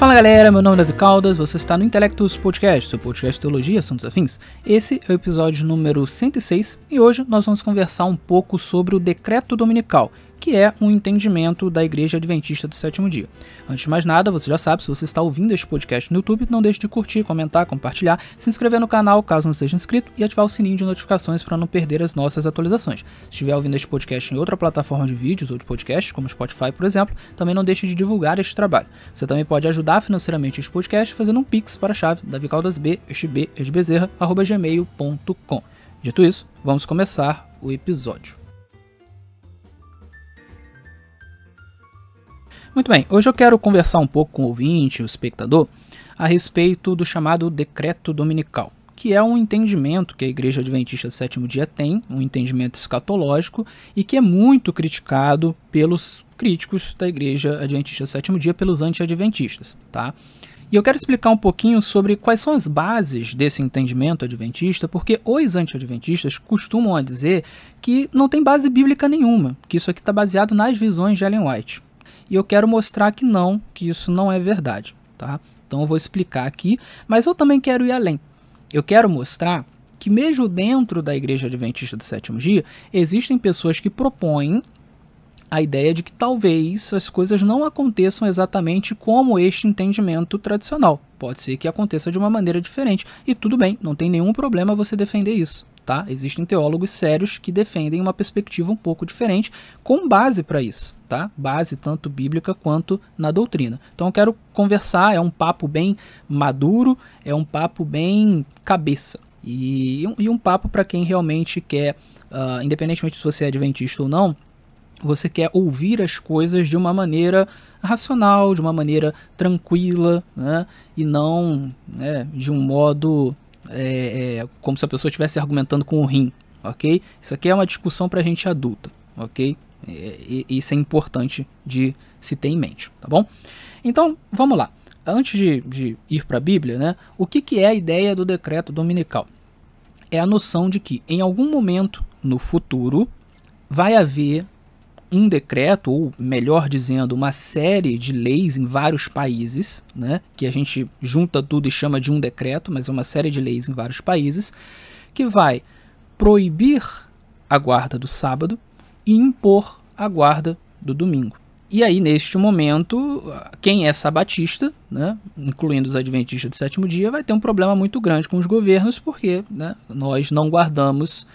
Fala galera, meu nome é Davi Caldas, você está no Intelectus Podcast, seu podcast de teologia, assuntos afins. Esse é o episódio número 106 e hoje nós vamos conversar um pouco sobre o decreto dominical, que é um entendimento da Igreja Adventista do Sétimo Dia. Antes de mais nada, você já sabe, se você está ouvindo este podcast no YouTube, não deixe de curtir, comentar, compartilhar, se inscrever no canal caso não seja inscrito e ativar o sininho de notificações para não perder as nossas atualizações. Se estiver ouvindo este podcast em outra plataforma de vídeos ou de podcast, como Spotify, por exemplo, também não deixe de divulgar este trabalho. Você também pode ajudar financeiramente este podcast fazendo um pix para a chave davicaldasb@gmail.com. Dito isso, vamos começar o episódio. Muito bem, hoje eu quero conversar um pouco com o ouvinte, o espectador, a respeito do chamado decreto dominical, que é um entendimento que a Igreja Adventista do Sétimo Dia tem, um entendimento escatológico, e que é muito criticado pelos críticos da Igreja Adventista do Sétimo Dia, pelos anti-adventistas, tá? E eu quero explicar um pouquinho sobre quais são as bases desse entendimento adventista, porque os anti-adventistas costumam dizer que não tem base bíblica nenhuma, que isso aqui está baseado nas visões de Ellen White. E eu quero mostrar que isso não é verdade, tá? Então eu vou explicar aqui, mas eu também quero ir além. Eu quero mostrar que mesmo dentro da Igreja Adventista do Sétimo Dia, existem pessoas que propõem a ideia de que talvez as coisas não aconteçam exatamente como este entendimento tradicional. Pode ser que aconteça de uma maneira diferente. E tudo bem, não tem nenhum problema você defender isso. Tá? Existem teólogos sérios que defendem uma perspectiva um pouco diferente, com base para isso, tá? Base tanto bíblica quanto na doutrina. Então eu quero conversar, é um papo bem maduro, é um papo bem cabeça, e um papo para quem realmente quer, independentemente se você é adventista ou não, você quer ouvir as coisas de uma maneira racional, de uma maneira tranquila, né? E não, né, de um modo... como se a pessoa estivesse argumentando com o rim, ok? Isso aqui é uma discussão para gente adulta, ok? Isso é importante de se ter em mente, tá bom? Então, vamos lá. Antes de ir para a Bíblia, né, o que é a ideia do decreto dominical? É a noção de que, em algum momento no futuro, vai haver um decreto, ou melhor dizendo, uma série de leis em vários países, né, que a gente junta tudo e chama de um decreto, mas é uma série de leis em vários países, que vai proibir a guarda do sábado e impor a guarda do domingo. E aí, neste momento, quem é sabatista, né, incluindo os adventistas do sétimo dia, vai ter um problema muito grande com os governos, porque, né, nós não guardamos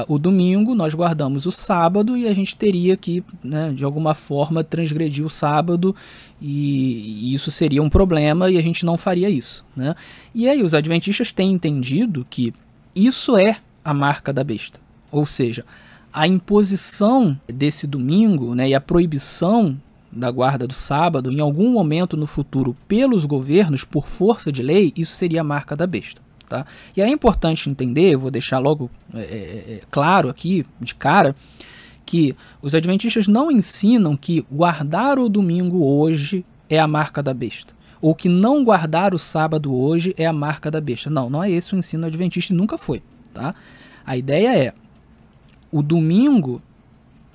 o domingo, nós guardamos o sábado e a gente teria que, né, de alguma forma, transgredir o sábado e isso seria um problema e a gente não faria isso, né? E aí os adventistas têm entendido que isso é a marca da besta, ou seja, a imposição desse domingo, né, e a proibição da guarda do sábado em algum momento no futuro pelos governos, por força de lei, isso seria a marca da besta. Tá? E é importante entender, eu vou deixar logo claro aqui, de cara, que os adventistas não ensinam que guardar o domingo hoje é a marca da besta, ou que não guardar o sábado hoje é a marca da besta. Não, não é esse o ensino adventista e nunca foi. Tá? A ideia é, o domingo,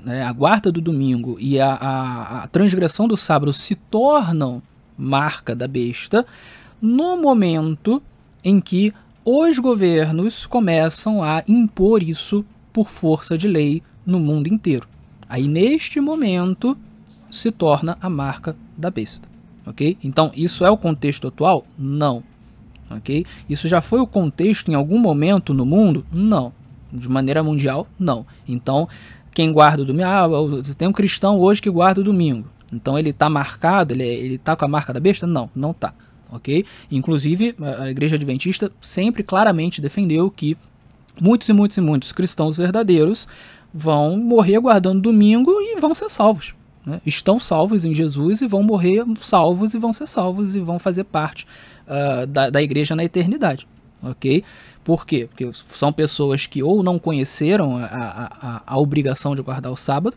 né, a guarda do domingo e a transgressão do sábado se tornam marca da besta no momento em que os governos começam a impor isso por força de lei no mundo inteiro. Aí, neste momento, se torna a marca da besta. Ok? Então, isso é o contexto atual? Não. Ok? Isso já foi o contexto em algum momento no mundo? Não. De maneira mundial? Não. Então, quem guarda o domingo... você tem um cristão hoje que guarda o domingo. Então, ele está marcado, ele está com a marca da besta? Não, não está. Okay? Inclusive, a Igreja Adventista sempre claramente defendeu que muitos e muitos e muitos cristãos verdadeiros vão morrer guardando domingo e vão ser salvos. Né? Estão salvos em Jesus e vão morrer salvos e vão ser salvos e vão fazer parte da Igreja na eternidade. Okay? Por quê? Porque são pessoas que ou não conheceram a obrigação de guardar o sábado,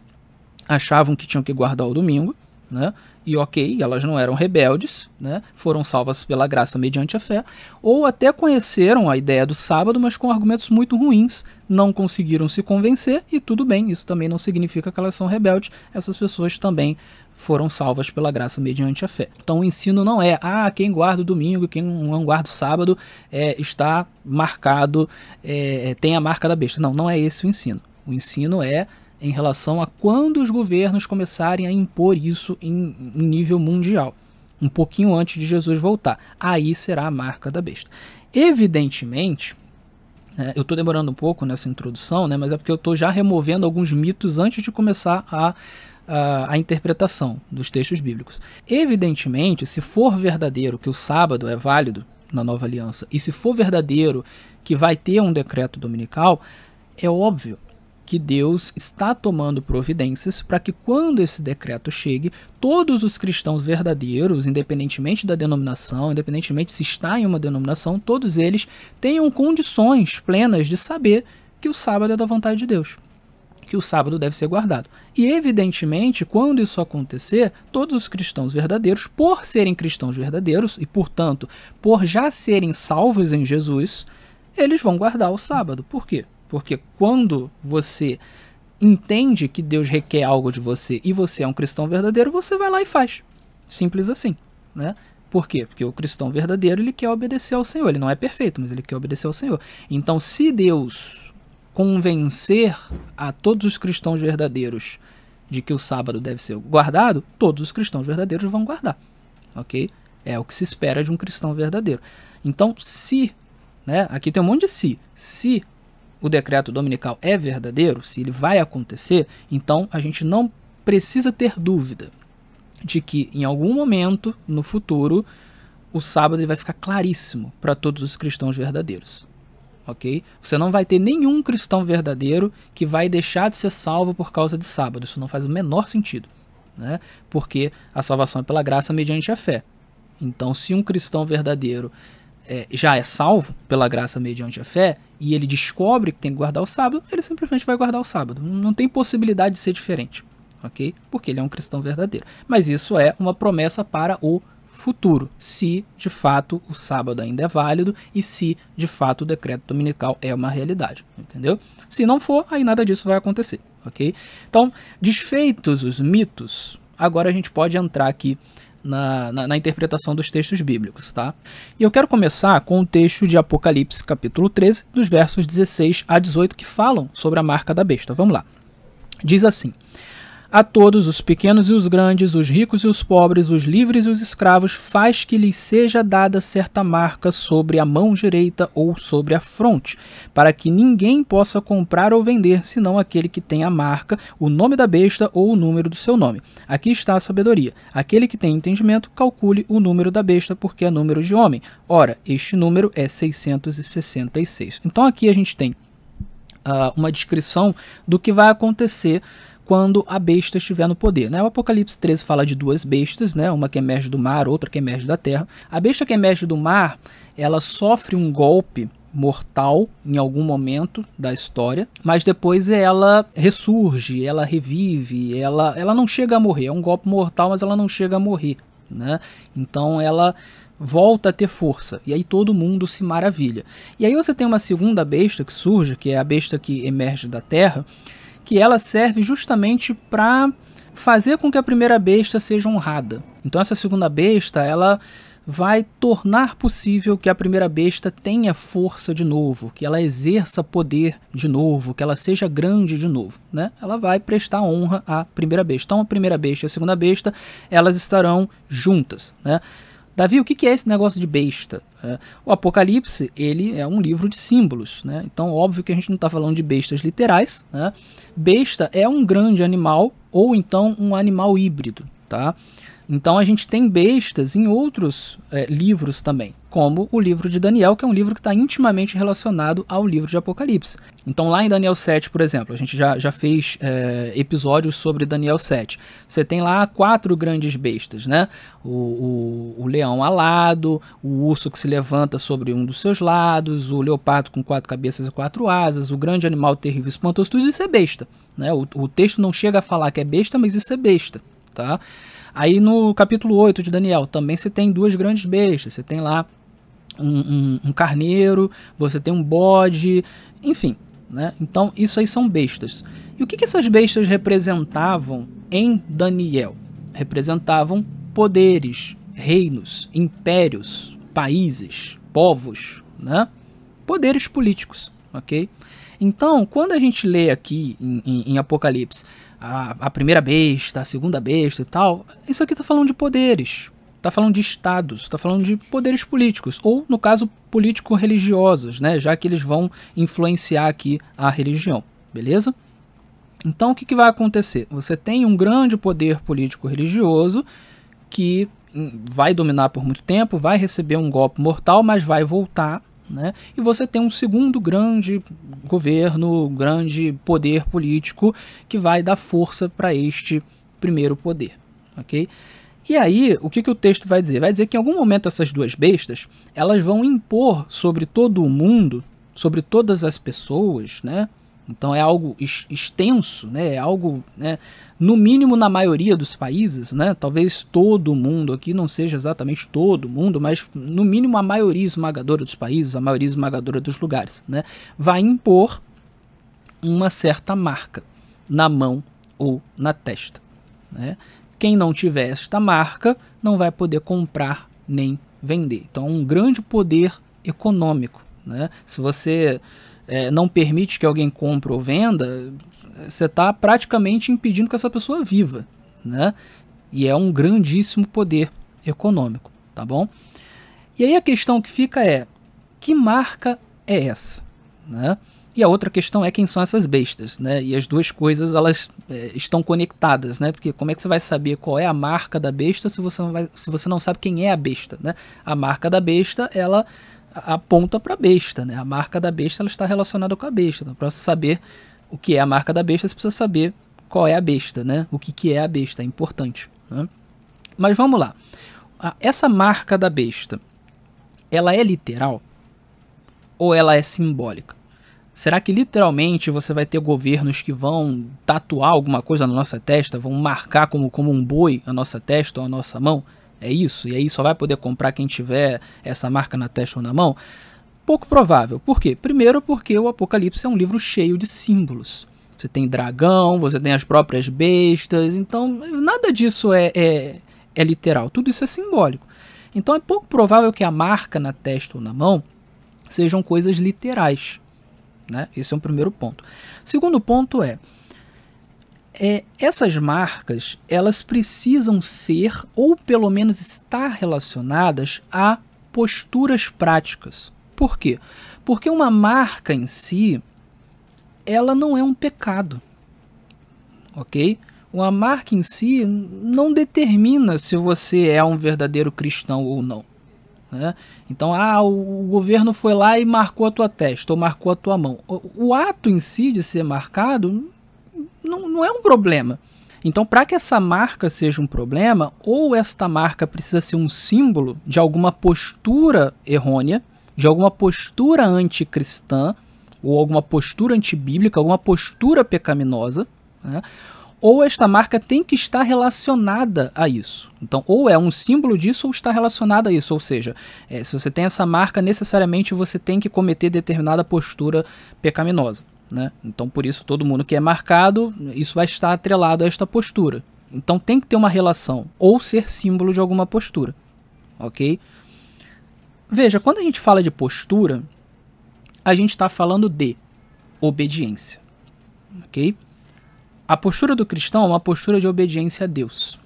achavam que tinham que guardar o domingo, né? E ok, elas não eram rebeldes, né? Foram salvas pela graça mediante a fé, ou até conheceram a ideia do sábado, mas com argumentos muito ruins, não conseguiram se convencer, e tudo bem, isso também não significa que elas são rebeldes, essas pessoas também foram salvas pela graça mediante a fé. Então o ensino não é, quem guarda o domingo, quem não guarda o sábado está marcado, tem a marca da besta. Não, não é esse o ensino. O ensino é em relação a quando os governos começarem a impor isso em nível mundial, um pouquinho antes de Jesus voltar. Aí será a marca da besta. Evidentemente, eu estou demorando um pouco nessa introdução, mas é porque eu estou já removendo alguns mitos antes de começar a interpretação dos textos bíblicos. Evidentemente, se for verdadeiro que o sábado é válido na nova aliança, e se for verdadeiro que vai ter um decreto dominical, é óbvio que Deus está tomando providências para que quando esse decreto chegue, todos os cristãos verdadeiros, independentemente da denominação, independentemente se está em uma denominação, todos eles tenham condições plenas de saber que o sábado é da vontade de Deus, que o sábado deve ser guardado. E evidentemente, quando isso acontecer, todos os cristãos verdadeiros, por serem cristãos verdadeiros e, portanto, por já serem salvos em Jesus, eles vão guardar o sábado. Por quê? Porque quando você entende que Deus requer algo de você e você é um cristão verdadeiro, você vai lá e faz. Simples assim, né? Por quê? Porque o cristão verdadeiro, ele quer obedecer ao Senhor. Ele não é perfeito, mas ele quer obedecer ao Senhor. Então, se Deus convencer a todos os cristãos verdadeiros de que o sábado deve ser guardado, todos os cristãos verdadeiros vão guardar, ok? É o que se espera de um cristão verdadeiro. Então, aqui tem um monte de se o decreto dominical é verdadeiro, se ele vai acontecer, então a gente não precisa ter dúvida de que em algum momento no futuro o sábado ele vai ficar claríssimo para todos os cristãos verdadeiros. Ok? Você não vai ter nenhum cristão verdadeiro que vai deixar de ser salvo por causa de sábado. Isso não faz o menor sentido, né? Porque a salvação é pela graça mediante a fé. Então, se um cristão verdadeiro já é salvo pela graça mediante a fé e ele descobre que tem que guardar o sábado, ele simplesmente vai guardar o sábado. Não tem possibilidade de ser diferente, ok? Porque ele é um cristão verdadeiro. Mas isso é uma promessa para o futuro, se de fato o sábado ainda é válido e se de fato o decreto dominical é uma realidade, entendeu? Se não for, aí nada disso vai acontecer, ok? Então, desfeitos os mitos, agora a gente pode entrar aqui na interpretação dos textos bíblicos, tá? E eu quero começar com o texto de Apocalipse, capítulo 13, dos versos 16 a 18, que falam sobre a marca da besta. Vamos lá. Diz assim: a todos, os pequenos e os grandes, os ricos e os pobres, os livres e os escravos, faz que lhes seja dada certa marca sobre a mão direita ou sobre a fronte, para que ninguém possa comprar ou vender, senão aquele que tem a marca, o nome da besta ou o número do seu nome. Aqui está a sabedoria. Aquele que tem entendimento, calcule o número da besta, porque é número de homem. Ora, este número é 666. Então aqui a gente tem uma descrição do que vai acontecer quando a besta estiver no poder, né? O Apocalipse 13 fala de duas bestas, né? Uma que emerge do mar, outra que emerge da terra. A besta que emerge do mar, ela sofre um golpe mortal em algum momento da história, mas depois ela ressurge, ela revive, ela não chega a morrer. É um golpe mortal, mas ela não chega a morrer, né? Então ela volta a ter força, e aí todo mundo se maravilha. E aí você tem uma segunda besta que surge, que é a besta que emerge da terra, que ela serve justamente para fazer com que a primeira besta seja honrada. Então essa segunda besta, ela vai tornar possível que a primeira besta tenha força de novo, que ela exerça poder de novo, que ela seja grande de novo, né? Ela vai prestar honra à primeira besta. Então a primeira besta e a segunda besta, elas estarão juntas, né? Davi, o que é esse negócio de besta? O Apocalipse, ele é um livro de símbolos, né? Então, óbvio que a gente não está falando de bestas literais, né? Besta é um grande animal ou então um animal híbrido, tá? Então a gente tem bestas em outros livros também, como o livro de Daniel, que é um livro que está intimamente relacionado ao livro de Apocalipse. Então lá em Daniel 7, por exemplo, a gente já fez episódios sobre Daniel 7. Você tem lá 4 grandes bestas, né? O leão alado, o urso que se levanta sobre um dos seus lados, o leopardo com 4 cabeças e 4 asas, o grande animal terrível e espantoso, tudo isso é besta, né? O texto não chega a falar que é besta, mas isso é besta, tá? Aí no capítulo 8 de Daniel também você tem 2 grandes bestas, você tem lá um carneiro, você tem um bode, enfim, né? Então isso aí são bestas. E o que essas bestas representavam em Daniel? Representavam poderes, reinos, impérios, países, povos, né? Poderes políticos, ok? Então, quando a gente lê aqui em Apocalipse a primeira besta, a segunda besta e tal, isso aqui está falando de poderes, está falando de estados, está falando de poderes políticos, ou no caso político-religiosos, né? Já que eles vão influenciar aqui a religião, beleza? Então o que vai acontecer? Você tem um grande poder político-religioso que vai dominar por muito tempo, vai receber um golpe mortal, mas vai voltar, né? E você tem um segundo grande governo, grande poder político que vai dar força para este primeiro poder, ok? E aí, o que o texto vai dizer? Vai dizer que em algum momento essas duas bestas, elas vão impor sobre todo o mundo, sobre todas as pessoas, né? Então é algo extenso, né? É algo, né? No mínimo na maioria dos países, né? Talvez todo mundo aqui não seja exatamente todo mundo, mas no mínimo a maioria esmagadora dos países, a maioria esmagadora dos lugares, né? Vai impor uma certa marca na mão ou na testa, né? Quem não tiver esta marca não vai poder comprar nem vender. Então é um grande poder econômico, né? Se você não permite que alguém compre ou venda, você está praticamente impedindo que essa pessoa viva, né? E é um grandíssimo poder econômico, tá bom? E aí a questão que fica é, que marca é essa, né? E a outra questão é quem são essas bestas, né? E as duas coisas, elas estão conectadas, né? Porque como é que você vai saber qual é a marca da besta se você não sabe quem é a besta, né? A marca da besta, ela aponta para a besta, né? A marca da besta, ela está relacionada com a besta. Então, para você saber o que é a marca da besta, você precisa saber qual é a besta, né? O que é a besta, é importante, né? Mas vamos lá. Essa marca da besta, ela é literal ou ela é simbólica? Será que literalmente você vai ter governos que vão tatuar alguma coisa na nossa testa, vão marcar como um boi a nossa testa ou a nossa mão? É isso? E aí só vai poder comprar quem tiver essa marca na testa ou na mão? Pouco provável. Por quê? Primeiro porque o Apocalipse é um livro cheio de símbolos. Você tem dragão, você tem as próprias bestas, então nada disso é literal, tudo isso é simbólico. Então é pouco provável que a marca na testa ou na mão sejam coisas literais, né? Esse é um primeiro ponto. Segundo ponto essas marcas, elas precisam ser, ou pelo menos estar relacionadas a posturas práticas. Por quê? Porque uma marca em si, ela não é um pecado, ok? Uma marca em si não determina se você é um verdadeiro cristão ou não, né? Então, o governo foi lá e marcou a tua testa, ou marcou a tua mão. O ato em si de ser marcado não é um problema. Então, para que essa marca seja um problema, ou esta marca precisa ser um símbolo de alguma postura errônea, de alguma postura anticristã, ou alguma postura antibíblica, alguma postura pecaminosa, né? Ou esta marca tem que estar relacionada a isso. Então, ou é um símbolo disso, ou está relacionada a isso. Ou seja, se você tem essa marca, necessariamente você tem que cometer determinada postura pecaminosa, né? Então, por isso, todo mundo que é marcado, isso vai estar atrelado a esta postura. Então, tem que ter uma relação, ou ser símbolo de alguma postura, ok? Veja, quando a gente fala de postura, a gente está falando de obediência, ok? A postura do cristão é uma postura de obediência a Deus.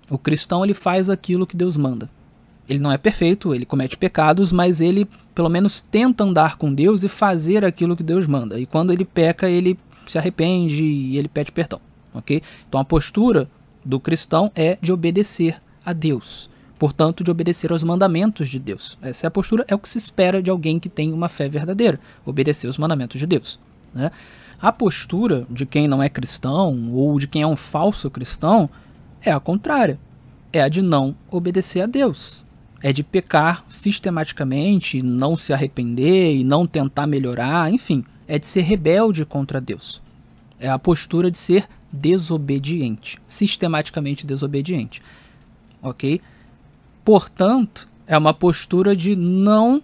O cristão, ele faz aquilo que Deus manda. Ele não é perfeito, ele comete pecados, mas ele pelo menos tenta andar com Deus e fazer aquilo que Deus manda. E quando ele peca, ele se arrepende e ele pede perdão, ok? Então a postura do cristão é de obedecer a Deus. Portanto, de obedecer aos mandamentos de Deus. Essa é a postura, é o que se espera de alguém que tem uma fé verdadeira. Obedecer os mandamentos de Deus, né? A postura de quem não é cristão ou de quem é um falso cristão é a contrária. É a de não obedecer a Deus. É de pecar sistematicamente, não se arrepender e não tentar melhorar, enfim. É de ser rebelde contra Deus. É a postura de ser desobediente, sistematicamente desobediente. Ok? Portanto, é uma postura de não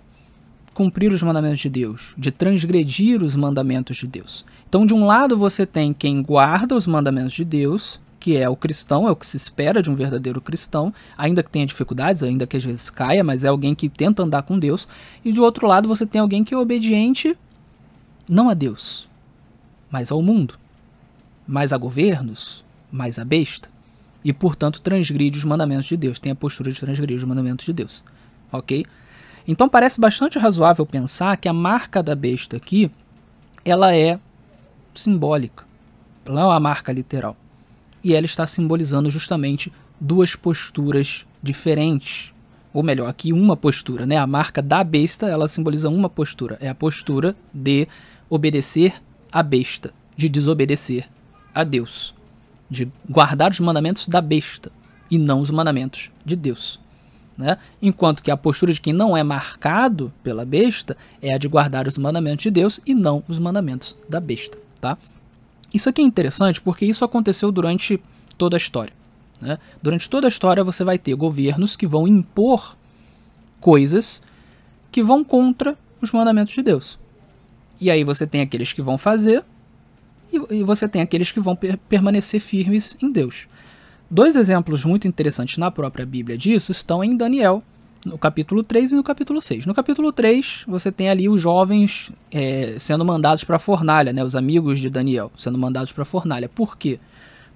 cumprir os mandamentos de Deus, de transgredir os mandamentos de Deus. Então, de um lado, você tem quem guarda os mandamentos de Deus, que é o cristão, é o que se espera de um verdadeiro cristão, ainda que tenha dificuldades, ainda que às vezes caia, mas é alguém que tenta andar com Deus. E de outro lado, você tem alguém que é obediente não a Deus, mas ao mundo, mais a governos, mais a besta, e portanto transgride os mandamentos de Deus, tem a postura de transgredir os mandamentos de Deus, ok? Então parece bastante razoável pensar que a marca da besta aqui, ela é simbólica, ela não é uma marca literal, e ela está simbolizando justamente duas posturas diferentes, ou melhor, aqui uma postura, né? A marca da besta, ela simboliza uma postura, é a postura de obedecer à besta, de desobedecer a Deus, de guardar os mandamentos da besta e não os mandamentos de Deus, né? Enquanto que a postura de quem não é marcado pela besta é a de guardar os mandamentos de Deus e não os mandamentos da besta, tá? Isso aqui é interessante porque isso aconteceu durante toda a história, né? Durante toda a história você vai ter governos que vão impor coisas que vão contra os mandamentos de Deus. E aí você tem aqueles que vão fazer e você tem aqueles que vão permanecer firmes em Deus. Dois exemplos muito interessantes na própria Bíblia disso estão em Daniel, no capítulo 3 e no capítulo 6. No capítulo 3, você tem ali os jovens sendo mandados para a fornalha, né? Os amigos de Daniel sendo mandados para a fornalha. Por quê?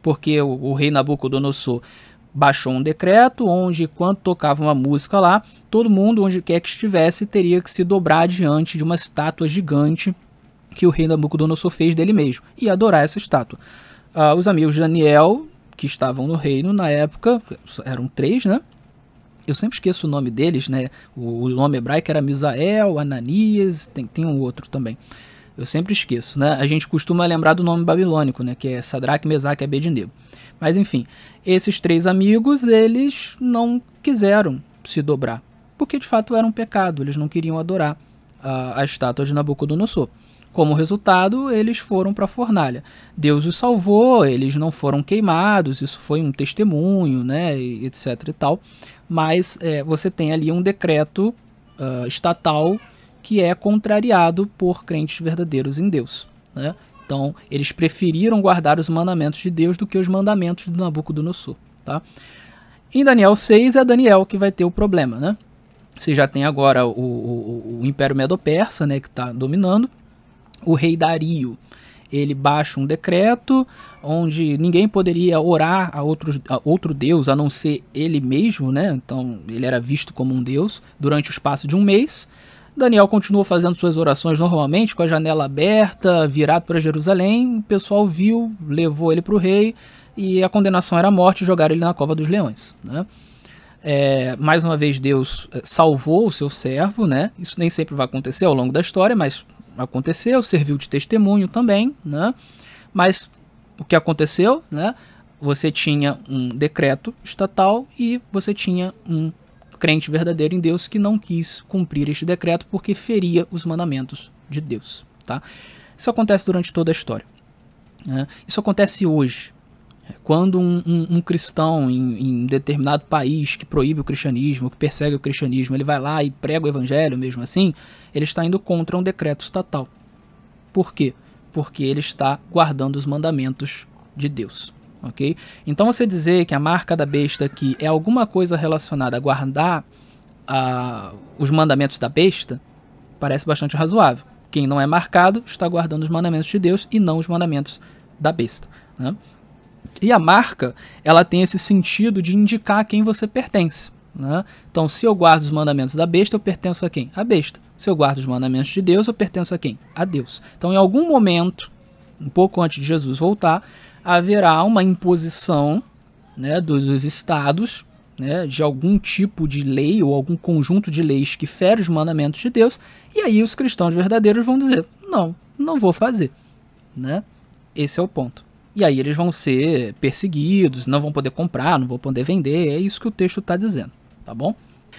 Porque o rei Nabucodonosor baixou um decreto onde, quando tocava uma música lá, todo mundo, onde quer que estivesse, teria que se dobrar diante de uma estátua gigante que o rei Nabucodonosor fez dele mesmo e adorar essa estátua. Os amigos de Daniel, que estavam no reino na época, eram 3, né? Eu sempre esqueço o nome deles, né? O nome hebraico era Misael, Ananias, tem um outro também. Eu sempre esqueço, né? A gente costuma lembrar do nome babilônico, né? Que é Sadraque, Mesaque e Abednego. Mas enfim, esses 3 amigos, eles não quiseram se dobrar, porque de fato era um pecado, eles não queriam adorar a estátua de Nabucodonosor. Como resultado, eles foram para a fornalha. Deus os salvou, eles não foram queimados, isso foi um testemunho, né, etc e tal. Mas você tem ali um decreto estatal que é contrariado por crentes verdadeiros em Deus, né? Então, eles preferiram guardar os mandamentos de Deus do que os mandamentos de Nabucodonosor, tá? Em Daniel 6 é Daniel que vai ter o problema, né? Você já tem agora o Império Medo-Persa, né, que está dominando. O rei Dario, ele baixa um decreto onde ninguém poderia orar a outro deus a não ser ele mesmo, né? Então ele era visto como um deus durante o espaço de um mês. Daniel continuou fazendo suas orações normalmente, com a janela aberta, virado para Jerusalém. O pessoal viu, levou ele para o rei e a condenação era a morte e jogaram ele na cova dos leões, né? Mais uma vez Deus salvou o seu servo, né? Isso nem sempre vai acontecer ao longo da história, mas aconteceu, serviu de testemunho também, né? Mas o que aconteceu, né? Você tinha um decreto estatal e você tinha um crente verdadeiro em Deus que não quis cumprir este decreto porque feria os mandamentos de Deus, tá? Isso acontece durante toda a história, né? Isso acontece hoje. Quando um cristão em determinado país que proíbe o cristianismo, que persegue o cristianismo, ele vai lá e prega o evangelho mesmo assim, ele está indo contra um decreto estatal. Por quê? Porque ele está guardando os mandamentos de Deus, ok? Então você dizer que a marca da besta aqui é alguma coisa relacionada a guardar os mandamentos da besta, parece bastante razoável. Quem não é marcado está guardando os mandamentos de Deus e não os mandamentos da besta, né? E a marca, ela tem esse sentido de indicar a quem você pertence, né? Então, se eu guardo os mandamentos da besta, eu pertenço a quem? A besta. Se eu guardo os mandamentos de Deus, eu pertenço a quem? A Deus. Então, em algum momento, um pouco antes de Jesus voltar, haverá uma imposição, né, dos estados, né, de algum tipo de lei ou algum conjunto de leis que fere os mandamentos de Deus, e aí os cristãos verdadeiros vão dizer, não vou fazer, né? Esse é o ponto. E aí eles vão ser perseguidos, não vão poder comprar, não vão poder vender, é isso que o texto está dizendo, tá bom?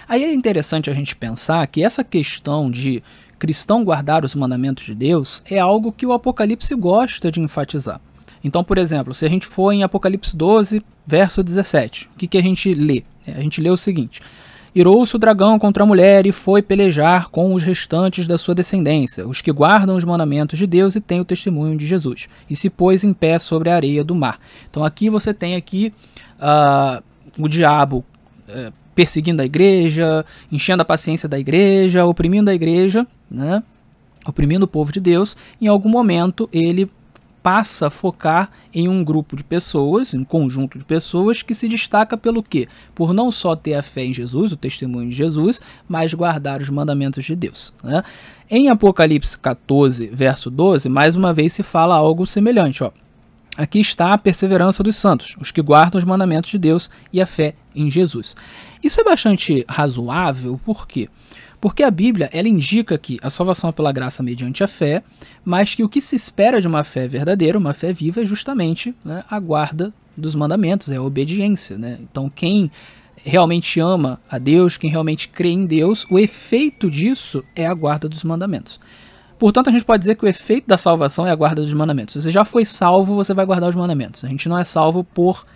Aí é interessante a gente pensar que essa questão de cristão guardar os mandamentos de Deus é algo que o Apocalipse gosta de enfatizar. Então, por exemplo, se a gente for em Apocalipse 12, verso 17, o que a gente lê? A gente lê o seguinte: Irou-se o dragão contra a mulher e foi pelejar com os restantes da sua descendência, os que guardam os mandamentos de Deus e têm o testemunho de Jesus, e se pôs em pé sobre a areia do mar. Então aqui você tem aqui o diabo perseguindo a igreja, enchendo a paciência da igreja, oprimindo a igreja, né? Oprimindo o povo de Deus. Em algum momento ele passa a focar em um grupo de pessoas, em um conjunto de pessoas que se destaca pelo quê? Por não só ter a fé em Jesus, o testemunho de Jesus, mas guardar os mandamentos de Deus, né? Em Apocalipse 14, verso 12, mais uma vez se fala algo semelhante, ó. Aqui está a perseverança dos santos, os que guardam os mandamentos de Deus e a fé em Jesus. Isso é bastante razoável, por quê? Porque a Bíblia, ela indica que a salvação é pela graça mediante a fé, mas que o que se espera de uma fé verdadeira, uma fé viva, é justamente, né, a guarda dos mandamentos, é a obediência, né? Então quem realmente ama a Deus, quem realmente crê em Deus, o efeito disso é a guarda dos mandamentos. Portanto, a gente pode dizer que o efeito da salvação é a guarda dos mandamentos. Se você já foi salvo, você vai guardar os mandamentos. A gente não é salvo por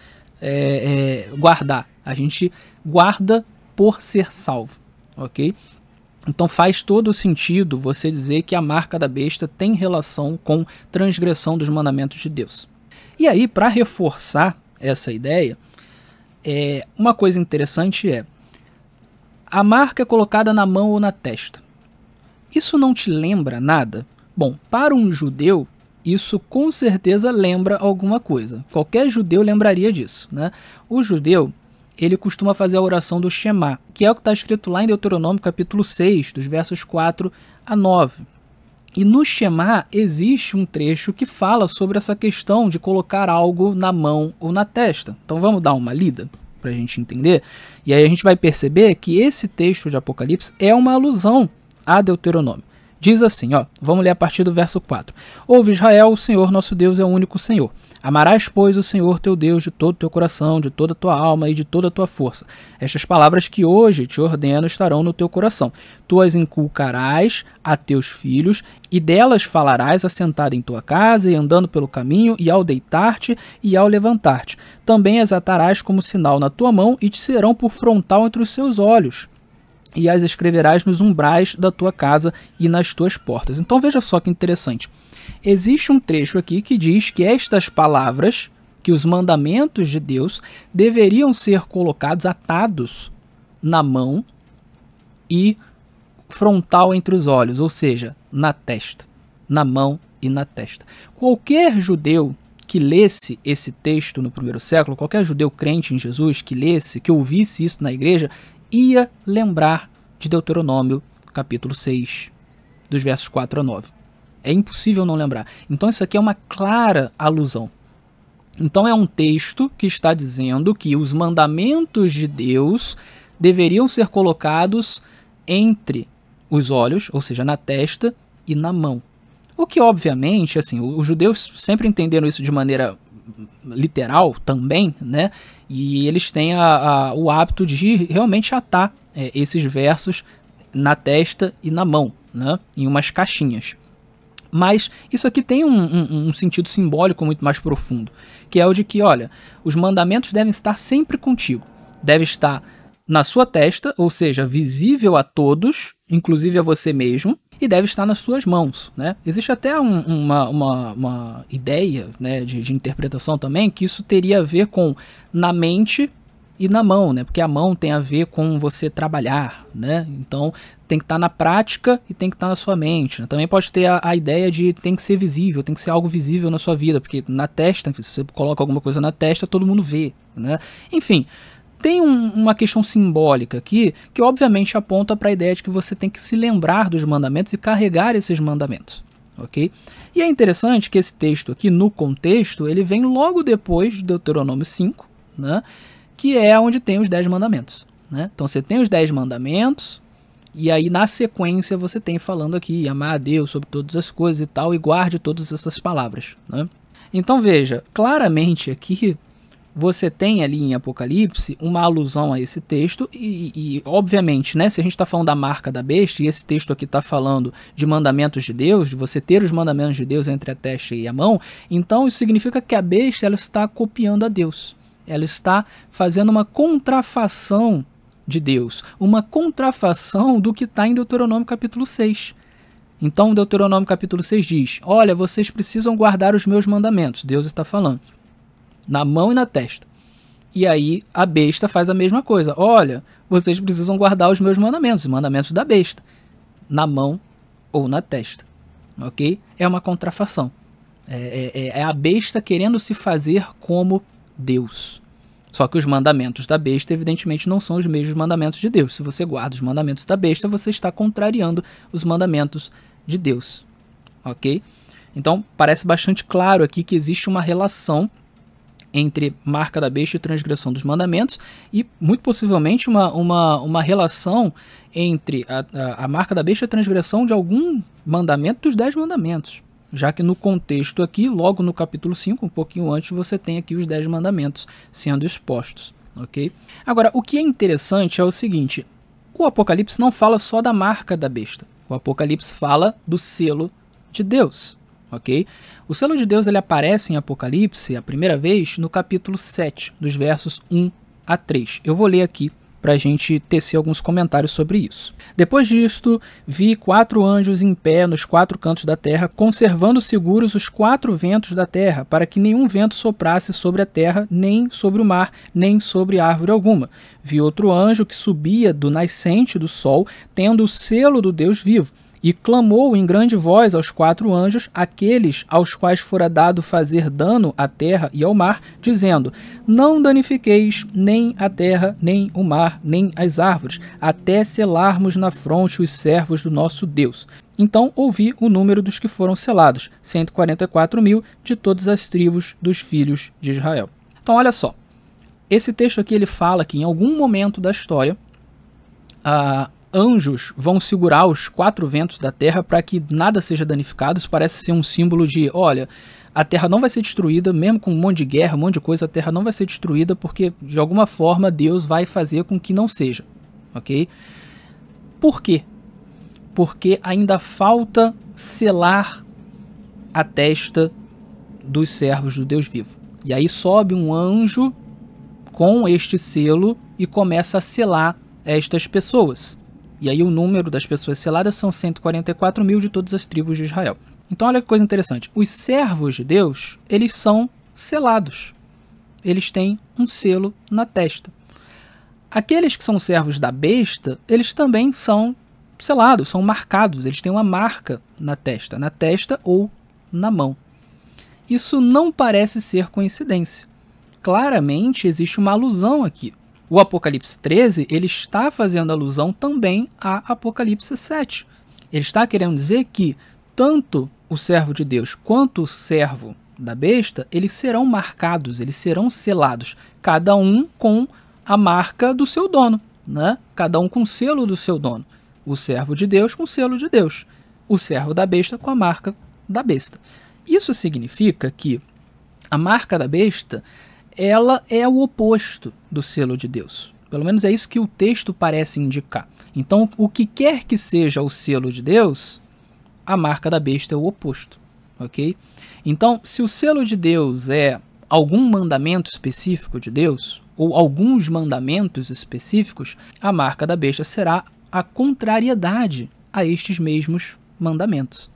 guardar, a gente guarda por ser salvo, ok? Então faz todo o sentido você dizer que a marca da besta tem relação com transgressão dos mandamentos de Deus. E aí, para reforçar essa ideia, uma coisa interessante é: a marca é colocada na mão ou na testa. Isso não te lembra nada? Bom, para um judeu, isso com certeza lembra alguma coisa. Qualquer judeu lembraria disso, né? O judeu, ele costuma fazer a oração do Shema, que é o que está escrito lá em Deuteronômio capítulo 6, dos versos 4 a 9. E no Shema existe um trecho que fala sobre essa questão de colocar algo na mão ou na testa. Então vamos dar uma lida para a gente entender? E aí a gente vai perceber que esse texto de Apocalipse é uma alusão a Deuteronômio. Diz assim, ó, vamos ler a partir do verso 4. Ouve Israel, o Senhor nosso Deus é o único Senhor. Amarás, pois, o Senhor teu Deus de todo o teu coração, de toda a tua alma e de toda a tua força. Estas palavras que hoje te ordeno estarão no teu coração. Tu as inculcarás a teus filhos, e delas falarás assentado em tua casa e andando pelo caminho, e ao deitar-te e ao levantar-te. Também as atarás como sinal na tua mão, e te serão por frontal entre os seus olhos. E as escreverás nos umbrais da tua casa e nas tuas portas. Então veja só que interessante. Existe um trecho aqui que diz que estas palavras, que os mandamentos de Deus, deveriam ser colocados, atados na mão e frontal entre os olhos, ou seja, na testa, na mão e na testa. Qualquer judeu que lesse esse texto no primeiro século, qualquer judeu crente em Jesus que lesse, que ouvisse isso na igreja, ia lembrar de Deuteronômio capítulo 6, dos versos 4 a 9. É impossível não lembrar. Então isso aqui é uma clara alusão. Então é um texto que está dizendo que os mandamentos de Deus deveriam ser colocados entre os olhos, ou seja, na testa e na mão. O que obviamente, assim, os judeus sempre entenderam isso de maneira literal também, né? E eles têm o hábito de realmente atar esses versos na testa e na mão, né? Em umas caixinhas. Mas isso aqui tem um sentido simbólico muito mais profundo, que é o de que, olha, os mandamentos devem estar sempre contigo. Deve estar na sua testa, ou seja, visível a todos, inclusive a você mesmo, e deve estar nas suas mãos, né? Existe até uma ideia, né, de interpretação também, que isso teria a ver com na mente e na mão, né? Porque a mão tem a ver com você trabalhar, né? Então tem que estar na prática e tem que estar na sua mente, né? Também pode ter a ideia de tem que ser visível, tem que ser algo visível na sua vida, porque na testa, se você coloca alguma coisa na testa, todo mundo vê, né? Enfim, tem uma questão simbólica aqui que obviamente aponta para a ideia de que você tem que se lembrar dos mandamentos e carregar esses mandamentos, ok? E é interessante que esse texto aqui, no contexto, ele vem logo depois de Deuteronômio 5, né? Que é onde tem os 10 mandamentos, né? Então você tem os 10 mandamentos, e aí na sequência você tem falando aqui, amar a Deus sobre todas as coisas e tal, e guarde todas essas palavras, né? Então veja, claramente aqui você tem ali em Apocalipse uma alusão a esse texto e obviamente, né, se a gente está falando da marca da besta e esse texto aqui está falando de mandamentos de Deus, de você ter os mandamentos de Deus entre a testa e a mão, então isso significa que a besta ela está copiando a Deus. Ela está fazendo uma contrafação de Deus, uma contrafação do que está em Deuteronômio capítulo 6. Então, Deuteronômio capítulo 6 diz: olha, vocês precisam guardar os meus mandamentos. Deus está falando. Na mão e na testa. E aí a besta faz a mesma coisa. Olha, vocês precisam guardar os meus mandamentos, os mandamentos da besta. Na mão ou na testa. Ok? É uma contrafação. É a besta querendo se fazer como Deus. Só que os mandamentos da besta, evidentemente, não são os mesmos mandamentos de Deus. Se você guarda os mandamentos da besta, você está contrariando os mandamentos de Deus. Ok? Então, parece bastante claro aqui que existe uma relação entre marca da besta e transgressão dos mandamentos, e muito possivelmente uma relação entre a marca da besta e a transgressão de algum mandamento dos 10 mandamentos. Já que no contexto aqui, logo no capítulo 5, um pouquinho antes, você tem aqui os 10 mandamentos sendo expostos. Ok? Agora, o que é interessante é o seguinte: o Apocalipse não fala só da marca da besta. O Apocalipse fala do selo de Deus. Ok? O selo de Deus ele aparece em Apocalipse a primeira vez no capítulo 7, dos versos 1 a 3. Eu vou ler aqui para a gente tecer alguns comentários sobre isso. Depois disto, vi 4 anjos em pé nos 4 cantos da terra, conservando seguros os 4 ventos da terra, para que nenhum vento soprasse sobre a terra, nem sobre o mar, nem sobre árvore alguma. Vi outro anjo que subia do nascente do sol, tendo o selo do Deus vivo, e clamou em grande voz aos 4 anjos, aqueles aos quais fora dado fazer dano à terra e ao mar, dizendo: não danifiqueis nem a terra, nem o mar, nem as árvores, até selarmos na fronte os servos do nosso Deus. Então ouvi o número dos que foram selados, 144.000 de todas as tribos dos filhos de Israel. Então olha só, esse texto aqui ele fala que em algum momento da história, anjos vão segurar os 4 ventos da terra para que nada seja danificado. Isso parece ser um símbolo de, olha, a terra não vai ser destruída, mesmo com um monte de guerra, um monte de coisa, a terra não vai ser destruída, porque de alguma forma Deus vai fazer com que não seja. Ok? Por quê? Porque ainda falta selar a testa dos servos do Deus vivo. E aí sobe um anjo com este selo e começa a selar estas pessoas. E aí o número das pessoas seladas são 144.000 de todas as tribos de Israel. Então olha que coisa interessante. Os servos de Deus, eles são selados. Eles têm um selo na testa. Aqueles que são servos da besta, eles também são selados, são marcados. Eles têm uma marca na testa ou na mão. Isso não parece ser coincidência. Claramente existe uma alusão aqui. O Apocalipse 13, ele está fazendo alusão também a Apocalipse 7. Ele está querendo dizer que tanto o servo de Deus quanto o servo da besta, eles serão marcados, eles serão selados, cada um com a marca do seu dono, né? Cada um com o selo do seu dono. O servo de Deus com o selo de Deus. O servo da besta com a marca da besta. Isso significa que a marca da besta, ela é o oposto do selo de Deus. Pelo menos é isso que o texto parece indicar. Então, o que quer que seja o selo de Deus, a marca da besta é o oposto. Ok? Então, se o selo de Deus é algum mandamento específico de Deus, ou alguns mandamentos específicos, a marca da besta será a contrariedade a estes mesmos mandamentos.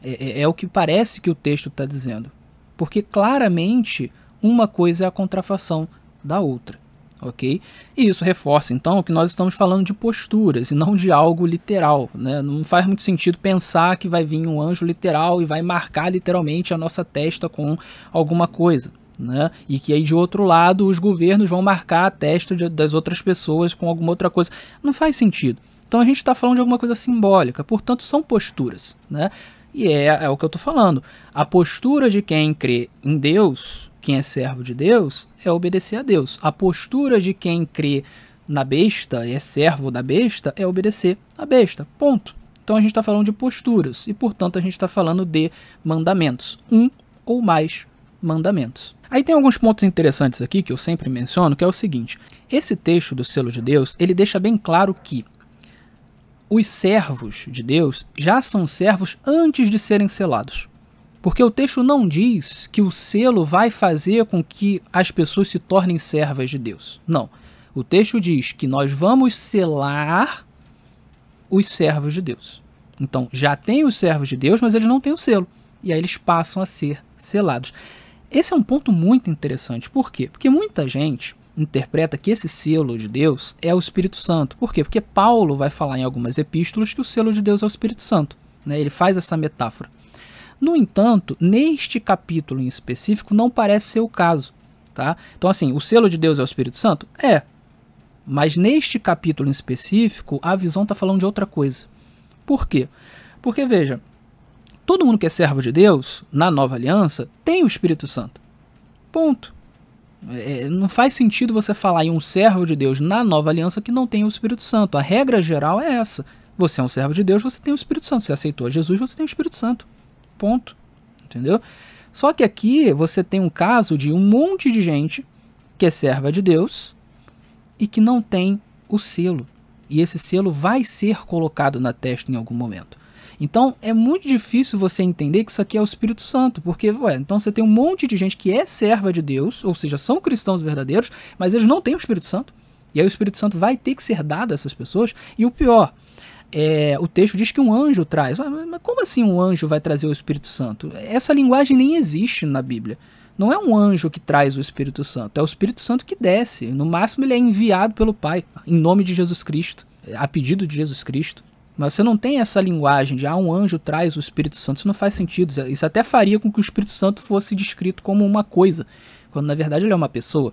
É o que parece que o texto está dizendo. Porque claramente uma coisa é a contrafação da outra, ok? E isso reforça, então, que nós estamos falando de posturas e não de algo literal, né? Não faz muito sentido pensar que vai vir um anjo literal e vai marcar literalmente a nossa testa com alguma coisa, né? E que aí, de outro lado, os governos vão marcar a testa das outras pessoas com alguma outra coisa. Não faz sentido. Então, a gente está falando de alguma coisa simbólica, portanto, são posturas, né? E é o que eu estou falando. A postura de quem crê em Deus, quem é servo de Deus, é obedecer a Deus. A postura de quem crê na besta, é servo da besta, é obedecer a besta. Ponto. Então a gente está falando de posturas e, portanto, a gente está falando de mandamentos. Um ou mais mandamentos. Aí tem alguns pontos interessantes aqui que eu sempre menciono, que é o seguinte. Esse texto do selo de Deus, ele deixa bem claro que os servos de Deus já são servos antes de serem selados. Porque o texto não diz que o selo vai fazer com que as pessoas se tornem servas de Deus. Não. O texto diz que nós vamos selar os servos de Deus. Então, já tem os servos de Deus, mas eles não têm o selo. E aí eles passam a ser selados. Esse é um ponto muito interessante. Por quê? Porque muita gente interpreta que esse selo de Deus é o Espírito Santo. Por quê? Porque Paulo vai falar em algumas epístolas que o selo de Deus é o Espírito Santo, né? Ele faz essa metáfora. No entanto, neste capítulo em específico, não parece ser o caso. Tá? Então, assim, o selo de Deus é o Espírito Santo? É. Mas neste capítulo em específico, a visão está falando de outra coisa. Por quê? Porque, veja, todo mundo que é servo de Deus, na nova aliança, tem o Espírito Santo. Ponto. Não faz sentido você falar em um servo de Deus na nova aliança que não tem o Espírito Santo. A regra geral é essa. Você é um servo de Deus, você tem o Espírito Santo. Você aceitou Jesus, você tem o Espírito Santo. Ponto. Entendeu? Só que aqui você tem um caso de um monte de gente que é serva de Deus e que não tem o selo. E esse selo vai ser colocado na testa em algum momento. Então é muito difícil você entender que isso aqui é o Espírito Santo, porque então você tem um monte de gente que é serva de Deus, ou seja, são cristãos verdadeiros, mas eles não têm o Espírito Santo, e aí o Espírito Santo vai ter que ser dado a essas pessoas, e o pior, o texto diz que um anjo traz. Mas como assim um anjo vai trazer o Espírito Santo? Essa linguagem nem existe na Bíblia. Não é um anjo que traz o Espírito Santo, é o Espírito Santo que desce, no máximo ele é enviado pelo Pai, em nome de Jesus Cristo, a pedido de Jesus Cristo. Mas você não tem essa linguagem de um anjo traz o Espírito Santo. Isso não faz sentido. Isso até faria com que o Espírito Santo fosse descrito como uma coisa, quando na verdade ele é uma pessoa.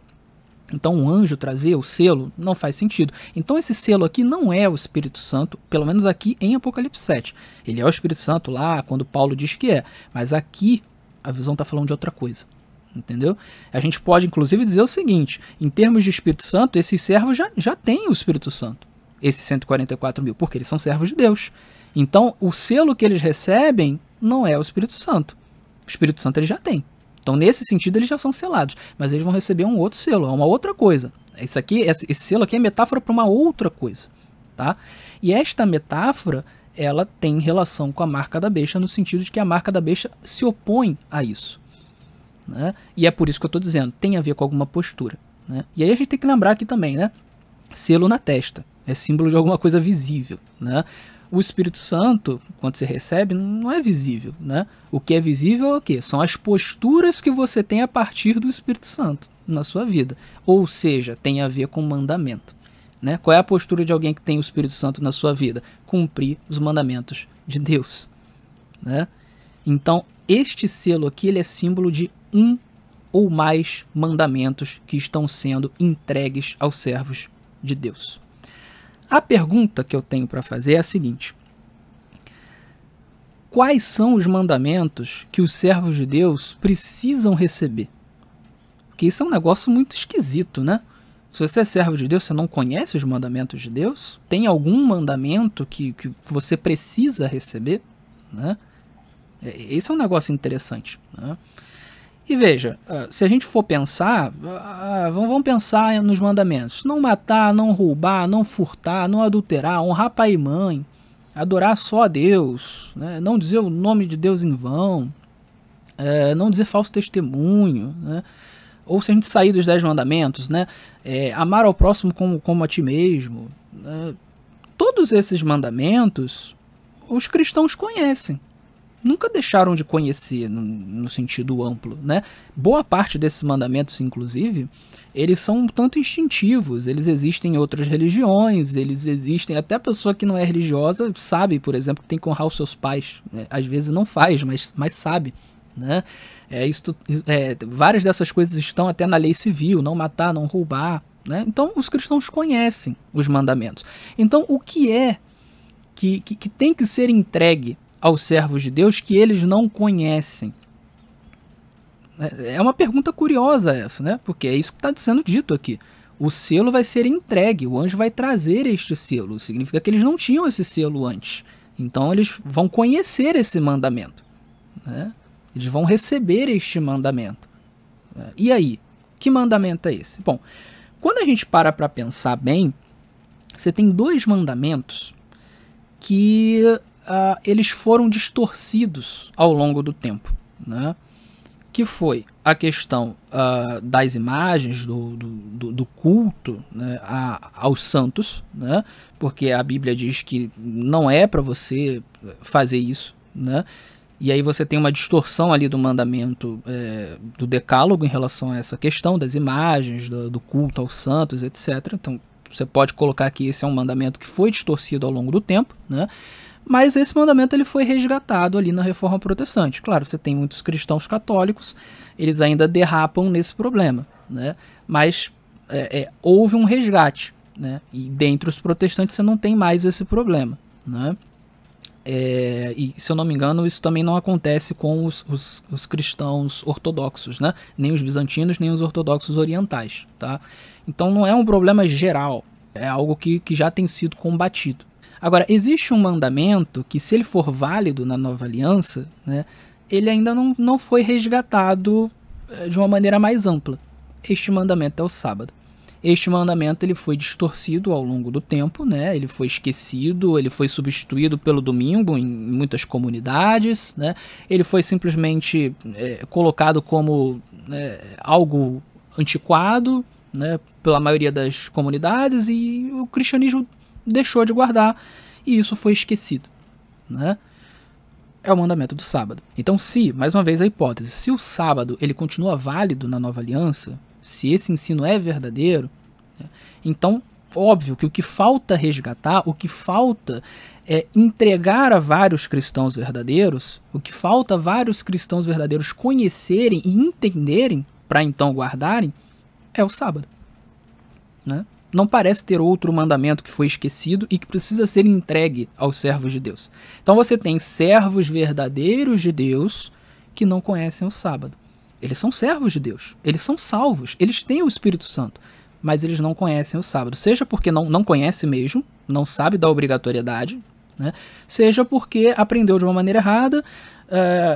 Então um anjo trazer o selo não faz sentido. Então esse selo aqui não é o Espírito Santo, pelo menos aqui em Apocalipse 7. Ele é o Espírito Santo lá, quando Paulo diz que é. Mas aqui a visão está falando de outra coisa. Entendeu? A gente pode inclusive dizer o seguinte, em termos de Espírito Santo, esses servos já têm o Espírito Santo. Esses 144 mil, porque eles são servos de Deus. Então, o selo que eles recebem não é o Espírito Santo. O Espírito Santo eles já têm. Então, nesse sentido, eles já são selados. Mas eles vão receber um outro selo, uma outra coisa. Esse selo aqui é metáfora para uma outra coisa. Tá? E esta metáfora, ela tem relação com a marca da besta, no sentido de que a marca da besta se opõe a isso. Né? E é por isso que eu estou dizendo, tem a ver com alguma postura. Né? E aí a gente tem que lembrar aqui também, né? Selo na testa. É símbolo de alguma coisa visível, né? O Espírito Santo, quando você recebe, não é visível, né? O que é visível é o quê? São as posturas que você tem a partir do Espírito Santo na sua vida. Ou seja, tem a ver com mandamento, né? Qual é a postura de alguém que tem o Espírito Santo na sua vida? Cumprir os mandamentos de Deus, né? Então, este selo aqui ele é símbolo de um ou mais mandamentos que estão sendo entregues aos servos de Deus. A pergunta que eu tenho para fazer é a seguinte: quais são os mandamentos que os servos de Deus precisam receber? Porque isso é um negócio muito esquisito, né? Se você é servo de Deus, você não conhece os mandamentos de Deus? Tem algum mandamento que você precisa receber? Né? Esse é um negócio interessante, né? E veja, se a gente for pensar, vamos pensar nos mandamentos. Não matar, não roubar, não furtar, não adulterar, honrar pai e mãe, adorar só a Deus, né? Não dizer o nome de Deus em vão, não dizer falso testemunho, né? Ou se a gente sair dos 10 mandamentos, né? Amar ao próximo como a ti mesmo. Né? Todos esses mandamentos os cristãos conhecem. Nunca deixaram de conhecer no sentido amplo, né? Boa parte desses mandamentos, inclusive, eles são um tanto instintivos, eles existem em outras religiões, eles existem, até a pessoa que não é religiosa sabe, por exemplo, que tem que honrar os seus pais, né? Às vezes não faz, mas sabe, né? Várias dessas coisas estão até na lei civil, não matar, não roubar, né? Então os cristãos conhecem os mandamentos. Então o que é que tem que ser entregue aos servos de Deus que eles não conhecem? É uma pergunta curiosa essa, né? Porque é isso que está sendo dito aqui. O selo vai ser entregue, o anjo vai trazer este selo. Significa que eles não tinham esse selo antes. Então eles vão conhecer esse mandamento, né? Eles vão receber este mandamento. E aí? Que mandamento é esse? Bom, quando a gente para pensar bem, você tem 2 mandamentos que eles foram distorcidos ao longo do tempo, né? que foi a questão das imagens, do culto, né, aos santos, né, porque a Bíblia diz que não é para você fazer isso, né, e aí você tem uma distorção ali do mandamento do decálogo em relação a essa questão das imagens, do culto aos santos, etc. Então você pode colocar que esse é um mandamento que foi distorcido ao longo do tempo, né? Mas esse mandamento ele foi resgatado ali na Reforma Protestante. Claro, você tem muitos cristãos católicos, eles ainda derrapam nesse problema, né? Mas houve um resgate, né? E dentre os protestantes você não tem mais esse problema, né? E se eu não me engano, isso também não acontece com os cristãos ortodoxos, né? Nem os bizantinos, nem os ortodoxos orientais, tá? Então não é um problema geral, é algo que já tem sido combatido. Agora, existe um mandamento que, se ele for válido na Nova Aliança, né, ele ainda não foi resgatado de uma maneira mais ampla. Este mandamento é o sábado. Este mandamento ele foi distorcido ao longo do tempo, né? Ele foi esquecido, ele foi substituído pelo domingo em muitas comunidades, né? Ele foi simplesmente colocado como algo antiquado, né, pela maioria das comunidades, e o cristianismo deixou de guardar e isso foi esquecido, né? É o mandamento do sábado. Então, se, mais uma vez a hipótese, se o sábado ele continua válido na Nova Aliança, se esse ensino é verdadeiro, né, então, óbvio que o que falta resgatar, o que falta é entregar a vários cristãos verdadeiros, o que falta vários cristãos verdadeiros conhecerem e entenderem para então guardarem, é o sábado, né? Não parece ter outro mandamento que foi esquecido e que precisa ser entregue aos servos de Deus. Então você tem servos verdadeiros de Deus que não conhecem o sábado. Eles são servos de Deus, eles são salvos, eles têm o Espírito Santo, mas eles não conhecem o sábado. Seja porque não conhece mesmo, não sabe da obrigatoriedade, né? Seja porque aprendeu de uma maneira errada,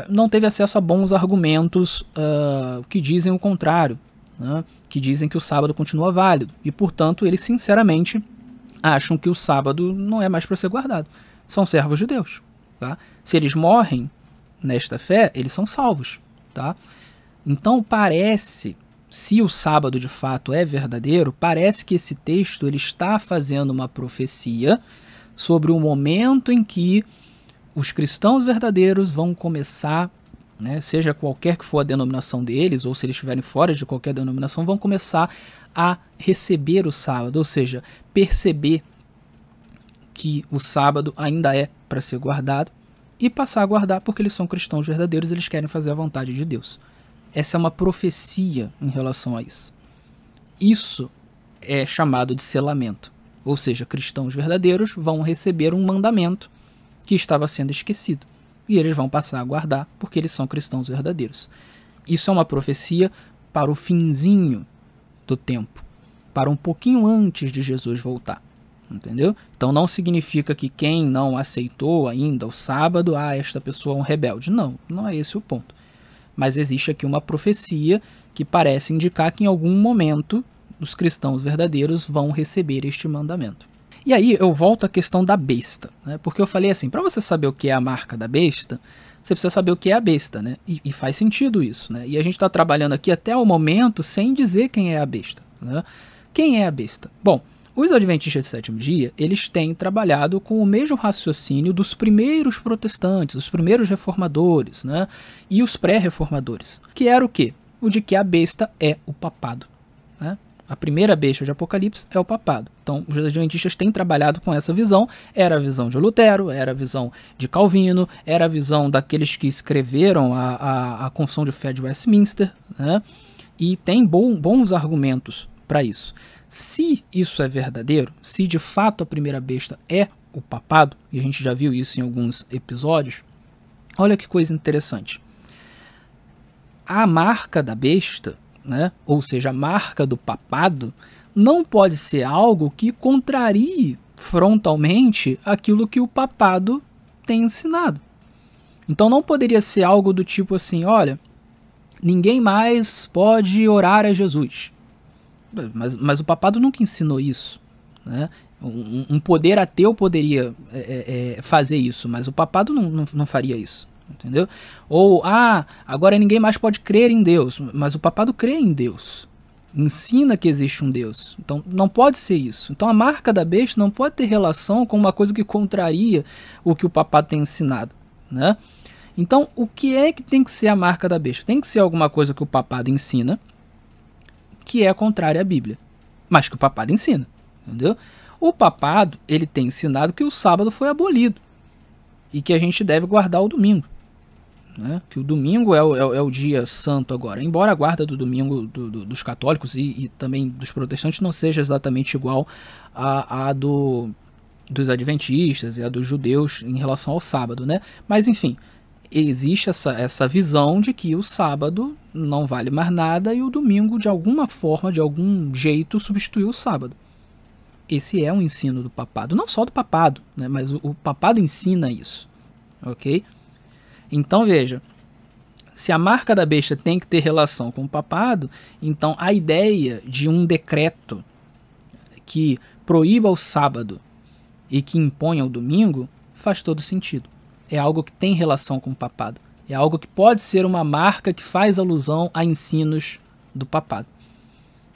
não teve acesso a bons argumentos que dizem o contrário, né? Que dizem que o sábado continua válido e, portanto, eles sinceramente acham que o sábado não é mais para ser guardado. São servos de Deus, tá? Se eles morrem nesta fé, eles são salvos, tá? Então parece, se o sábado de fato é verdadeiro, parece que esse texto ele está fazendo uma profecia sobre o momento em que os cristãos verdadeiros vão começar, né, seja qualquer que for a denominação deles, ou se eles estiverem fora de qualquer denominação, vão começar a receber o sábado, ou seja, perceber que o sábado ainda é para ser guardado e passar a guardar porque eles são cristãos verdadeiros, eles querem fazer a vontade de Deus. Essa é uma profecia em relação a isso. Isso é chamado de selamento, ou seja, cristãos verdadeiros vão receber um mandamento que estava sendo esquecido. E eles vão passar a guardar porque eles são cristãos verdadeiros. Isso é uma profecia para o finzinho do tempo, para um pouquinho antes de Jesus voltar, entendeu? Então não significa que quem não aceitou ainda o sábado, esta pessoa é um rebelde. Não é esse o ponto. Mas existe aqui uma profecia que parece indicar que em algum momento os cristãos verdadeiros vão receber este mandamento. E aí eu volto à questão da besta, né? Porque eu falei assim, para você saber o que é a marca da besta, você precisa saber o que é a besta, né? E faz sentido isso, né? E a gente está trabalhando aqui até o momento sem dizer quem é a besta, né? Quem é a besta? Bom, os adventistas do sétimo dia, eles têm trabalhado com o mesmo raciocínio dos primeiros protestantes, os primeiros reformadores, né? E os pré-reformadores, que era o quê? O de que a besta é o papado, né? A primeira besta de Apocalipse é o papado. Então, os adventistas têm trabalhado com essa visão. Era a visão de Lutero, era a visão de Calvino, era a visão daqueles que escreveram a Confissão de Fé de Westminster, né? E tem bons argumentos para isso. Se isso é verdadeiro, se de fato a primeira besta é o papado, e a gente já viu isso em alguns episódios, olha que coisa interessante. A marca da besta, né, ou seja, a marca do papado, não pode ser algo que contrarie frontalmente aquilo que o papado tem ensinado. Então não poderia ser algo do tipo assim, olha, ninguém mais pode orar a Jesus. Mas o papado nunca ensinou isso, né? Um poder ateu poderia fazer isso, mas o papado não faria isso. entendeu? Ou, agora ninguém mais pode crer em Deus, mas o papado crê em Deus, ensina que existe um Deus, então não pode ser isso. Então a marca da besta não pode ter relação com uma coisa que contraria o que o papado tem ensinado, né? Então o que é que tem que ser a marca da besta? Tem que ser alguma coisa que o papado ensina, que é contrária à Bíblia, mas que o papado ensina, entendeu? O papado, ele tem ensinado que o sábado foi abolido e que a gente deve guardar o domingo, né? Que o domingo é o dia santo agora, embora a guarda do domingo dos católicos e também dos protestantes não seja exatamente igual à dos adventistas e a dos judeus em relação ao sábado, né? Mas enfim, existe essa visão de que o sábado não vale mais nada e o domingo, de alguma forma, de algum jeito, substituiu o sábado. Esse é um ensino do papado, não só do papado, né, mas o papado ensina isso, ok? Então veja, se a marca da besta tem que ter relação com o papado, então a ideia de um decreto que proíba o sábado e que imponha o domingo faz todo sentido. É algo que tem relação com o papado, é algo que pode ser uma marca que faz alusão a ensinos do papado,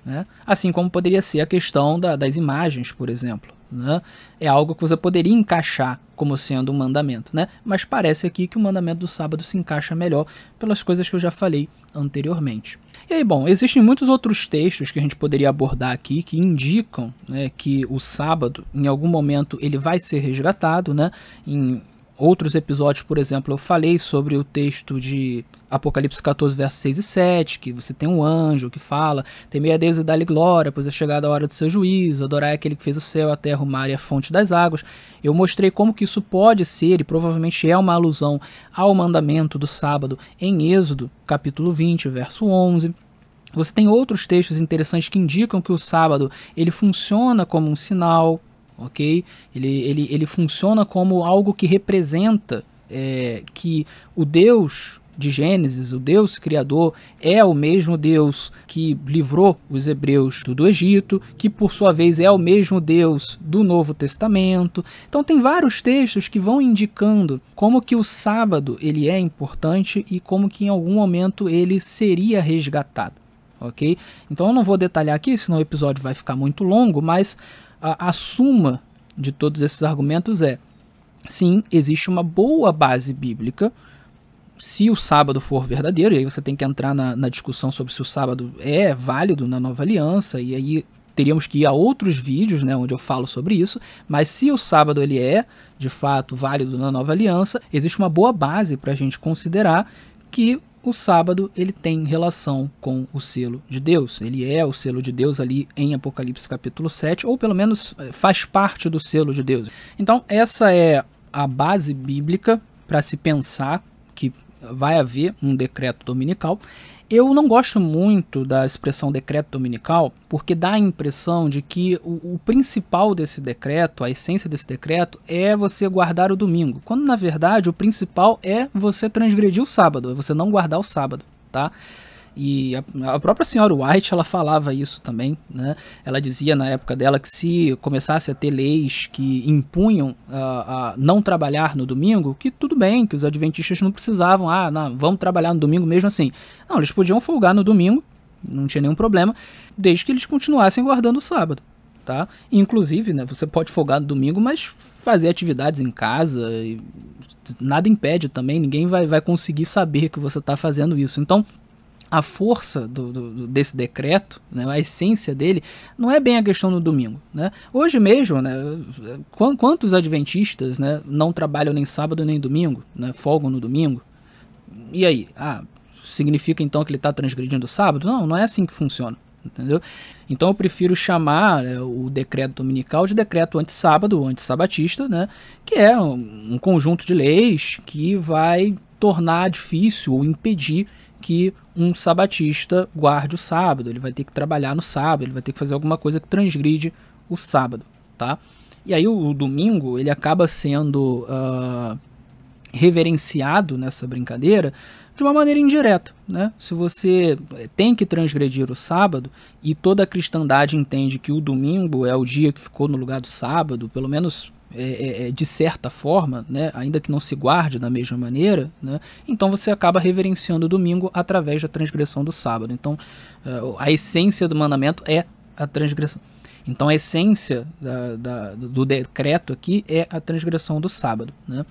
né? Assim como poderia ser a questão das imagens, por exemplo, né? É algo que você poderia encaixar como sendo um mandamento, né? Mas parece aqui que o mandamento do sábado se encaixa melhor pelas coisas que eu já falei anteriormente. E aí, bom, existem muitos outros textos que a gente poderia abordar aqui que indicam, né, que o sábado, em algum momento, ele vai ser resgatado, né? Em outros episódios, por exemplo, eu falei sobre o texto de Apocalipse 14, versos 6 e 7, que você tem um anjo que fala: temei a Deus e dá-lhe glória, pois é chegada a hora do seu juízo, adorai aquele que fez o céu, a terra, o mar e a fonte das águas. Eu mostrei como que isso pode ser, e provavelmente é uma alusão ao mandamento do sábado em Êxodo, capítulo 20, verso 11. Você tem outros textos interessantes que indicam que o sábado ele funciona como um sinal, ok? Ele funciona como algo que representa que o Deus de Gênesis, o Deus criador, é o mesmo Deus que livrou os hebreus do Egito, que por sua vez é o mesmo Deus do Novo Testamento. Então tem vários textos que vão indicando como que o sábado ele é importante e como que em algum momento ele seria resgatado, ok? Então eu não vou detalhar aqui, senão o episódio vai ficar muito longo, mas a suma de todos esses argumentos é: sim, existe uma boa base bíblica se o sábado for verdadeiro, e aí você tem que entrar na discussão sobre se o sábado é válido na Nova Aliança, e aí teríamos que ir a outros vídeos, né, onde eu falo sobre isso, mas se o sábado ele é, de fato, válido na Nova Aliança, existe uma boa base para a gente considerar que o sábado ele tem relação com o selo de Deus. Ele é o selo de Deus ali em Apocalipse capítulo 7, ou pelo menos faz parte do selo de Deus. Então essa é a base bíblica para se pensar que vai haver um decreto dominical. Eu não gosto muito da expressão decreto dominical, porque dá a impressão de que o principal desse decreto, a essência desse decreto, é você guardar o domingo, quando na verdade o principal é você transgredir o sábado, é você não guardar o sábado, tá? E a própria senhora White, ela falava isso também, né? Ela dizia na época dela que se começasse a ter leis que impunham a não trabalhar no domingo, que tudo bem, que os adventistas não precisavam, não, vamos trabalhar no domingo mesmo assim. Não, eles podiam folgar no domingo, não tinha nenhum problema, desde que eles continuassem guardando o sábado, tá? Inclusive, né, você pode folgar no domingo, mas fazer atividades em casa, e nada impede também, ninguém vai conseguir saber que você está fazendo isso. Então, a força desse decreto, né, a essência dele, não é bem a questão do domingo, né? Hoje mesmo, né, quantos adventistas, né, não trabalham nem sábado nem domingo, né, folgam no domingo? E aí? Significa então que ele está transgredindo o sábado? Não, não é assim que funciona, entendeu? Então eu prefiro chamar o decreto dominical de decreto anti-sábado ou anti-sabatista, né, que é um conjunto de leis que vai tornar difícil ou impedir que um sabatista guarde o sábado. Ele vai ter que trabalhar no sábado, ele vai ter que fazer alguma coisa que transgride o sábado, tá? E aí o domingo ele acaba sendo reverenciado nessa brincadeira de uma maneira indireta, né? Se você tem que transgredir o sábado e toda a cristandade entende que o domingo é o dia que ficou no lugar do sábado, pelo menos de certa forma, né, ainda que não se guarde da mesma maneira, né, então você acaba reverenciando o domingo através da transgressão do sábado. Então, a essência do mandamento é a transgressão. Então, a essência do decreto aqui é a transgressão do sábado, né?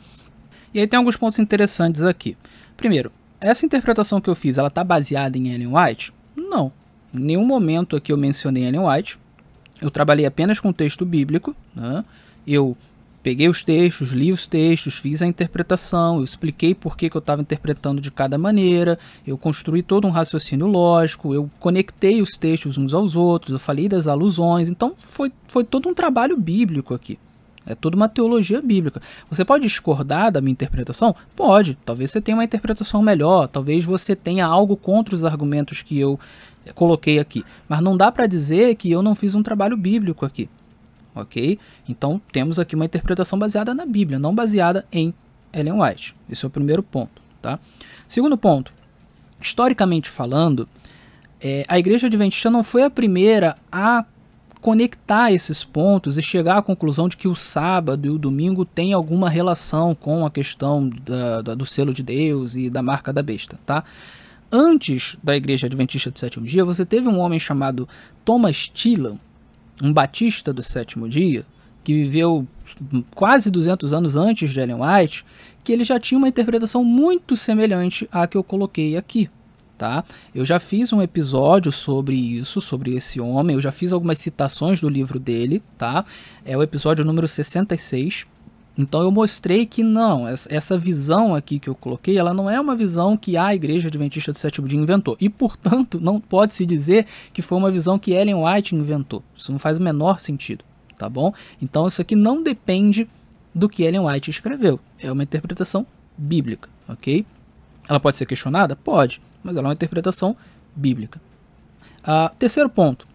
E aí tem alguns pontos interessantes aqui. Primeiro, essa interpretação que eu fiz, ela está baseada em Ellen White? Não. Em nenhum momento aqui eu mencionei Ellen White. Eu trabalhei apenas com texto bíblico, né? Eu peguei os textos, li os textos, fiz a interpretação, eu expliquei por que eu estava interpretando de cada maneira, eu construí todo um raciocínio lógico, eu conectei os textos uns aos outros, eu falei das alusões, então foi todo um trabalho bíblico aqui. É toda uma teologia bíblica. Você pode discordar da minha interpretação? Pode. Talvez você tenha uma interpretação melhor, talvez você tenha algo contra os argumentos que eu coloquei aqui. Mas não dá para dizer que eu não fiz um trabalho bíblico aqui. Ok? Então temos aqui uma interpretação baseada na Bíblia, não baseada em Ellen White. Esse é o primeiro ponto. Tá? Segundo ponto, historicamente falando, a Igreja Adventista não foi a primeira a conectar esses pontos e chegar à conclusão de que o sábado e o domingo têm alguma relação com a questão do selo de Deus e da marca da besta, tá? Antes da Igreja Adventista do Sétimo Dia, você teve um homem chamado Thomas Tillam, um batista do Sétimo Dia, que viveu quase 200 anos antes de Ellen White, que ele já tinha uma interpretação muito semelhante à que eu coloquei aqui. Tá? Eu já fiz um episódio sobre isso, sobre esse homem, eu já fiz algumas citações do livro dele, tá? É o episódio número 66. Então eu mostrei que não, essa visão aqui que eu coloquei, ela não é uma visão que a Igreja Adventista do Sétimo Dia inventou. E, portanto, não pode-se dizer que foi uma visão que Ellen White inventou. Isso não faz o menor sentido, tá bom? Então isso aqui não depende do que Ellen White escreveu. É uma interpretação bíblica, ok? Ela pode ser questionada? Pode. Mas ela é uma interpretação bíblica. Terceiro ponto.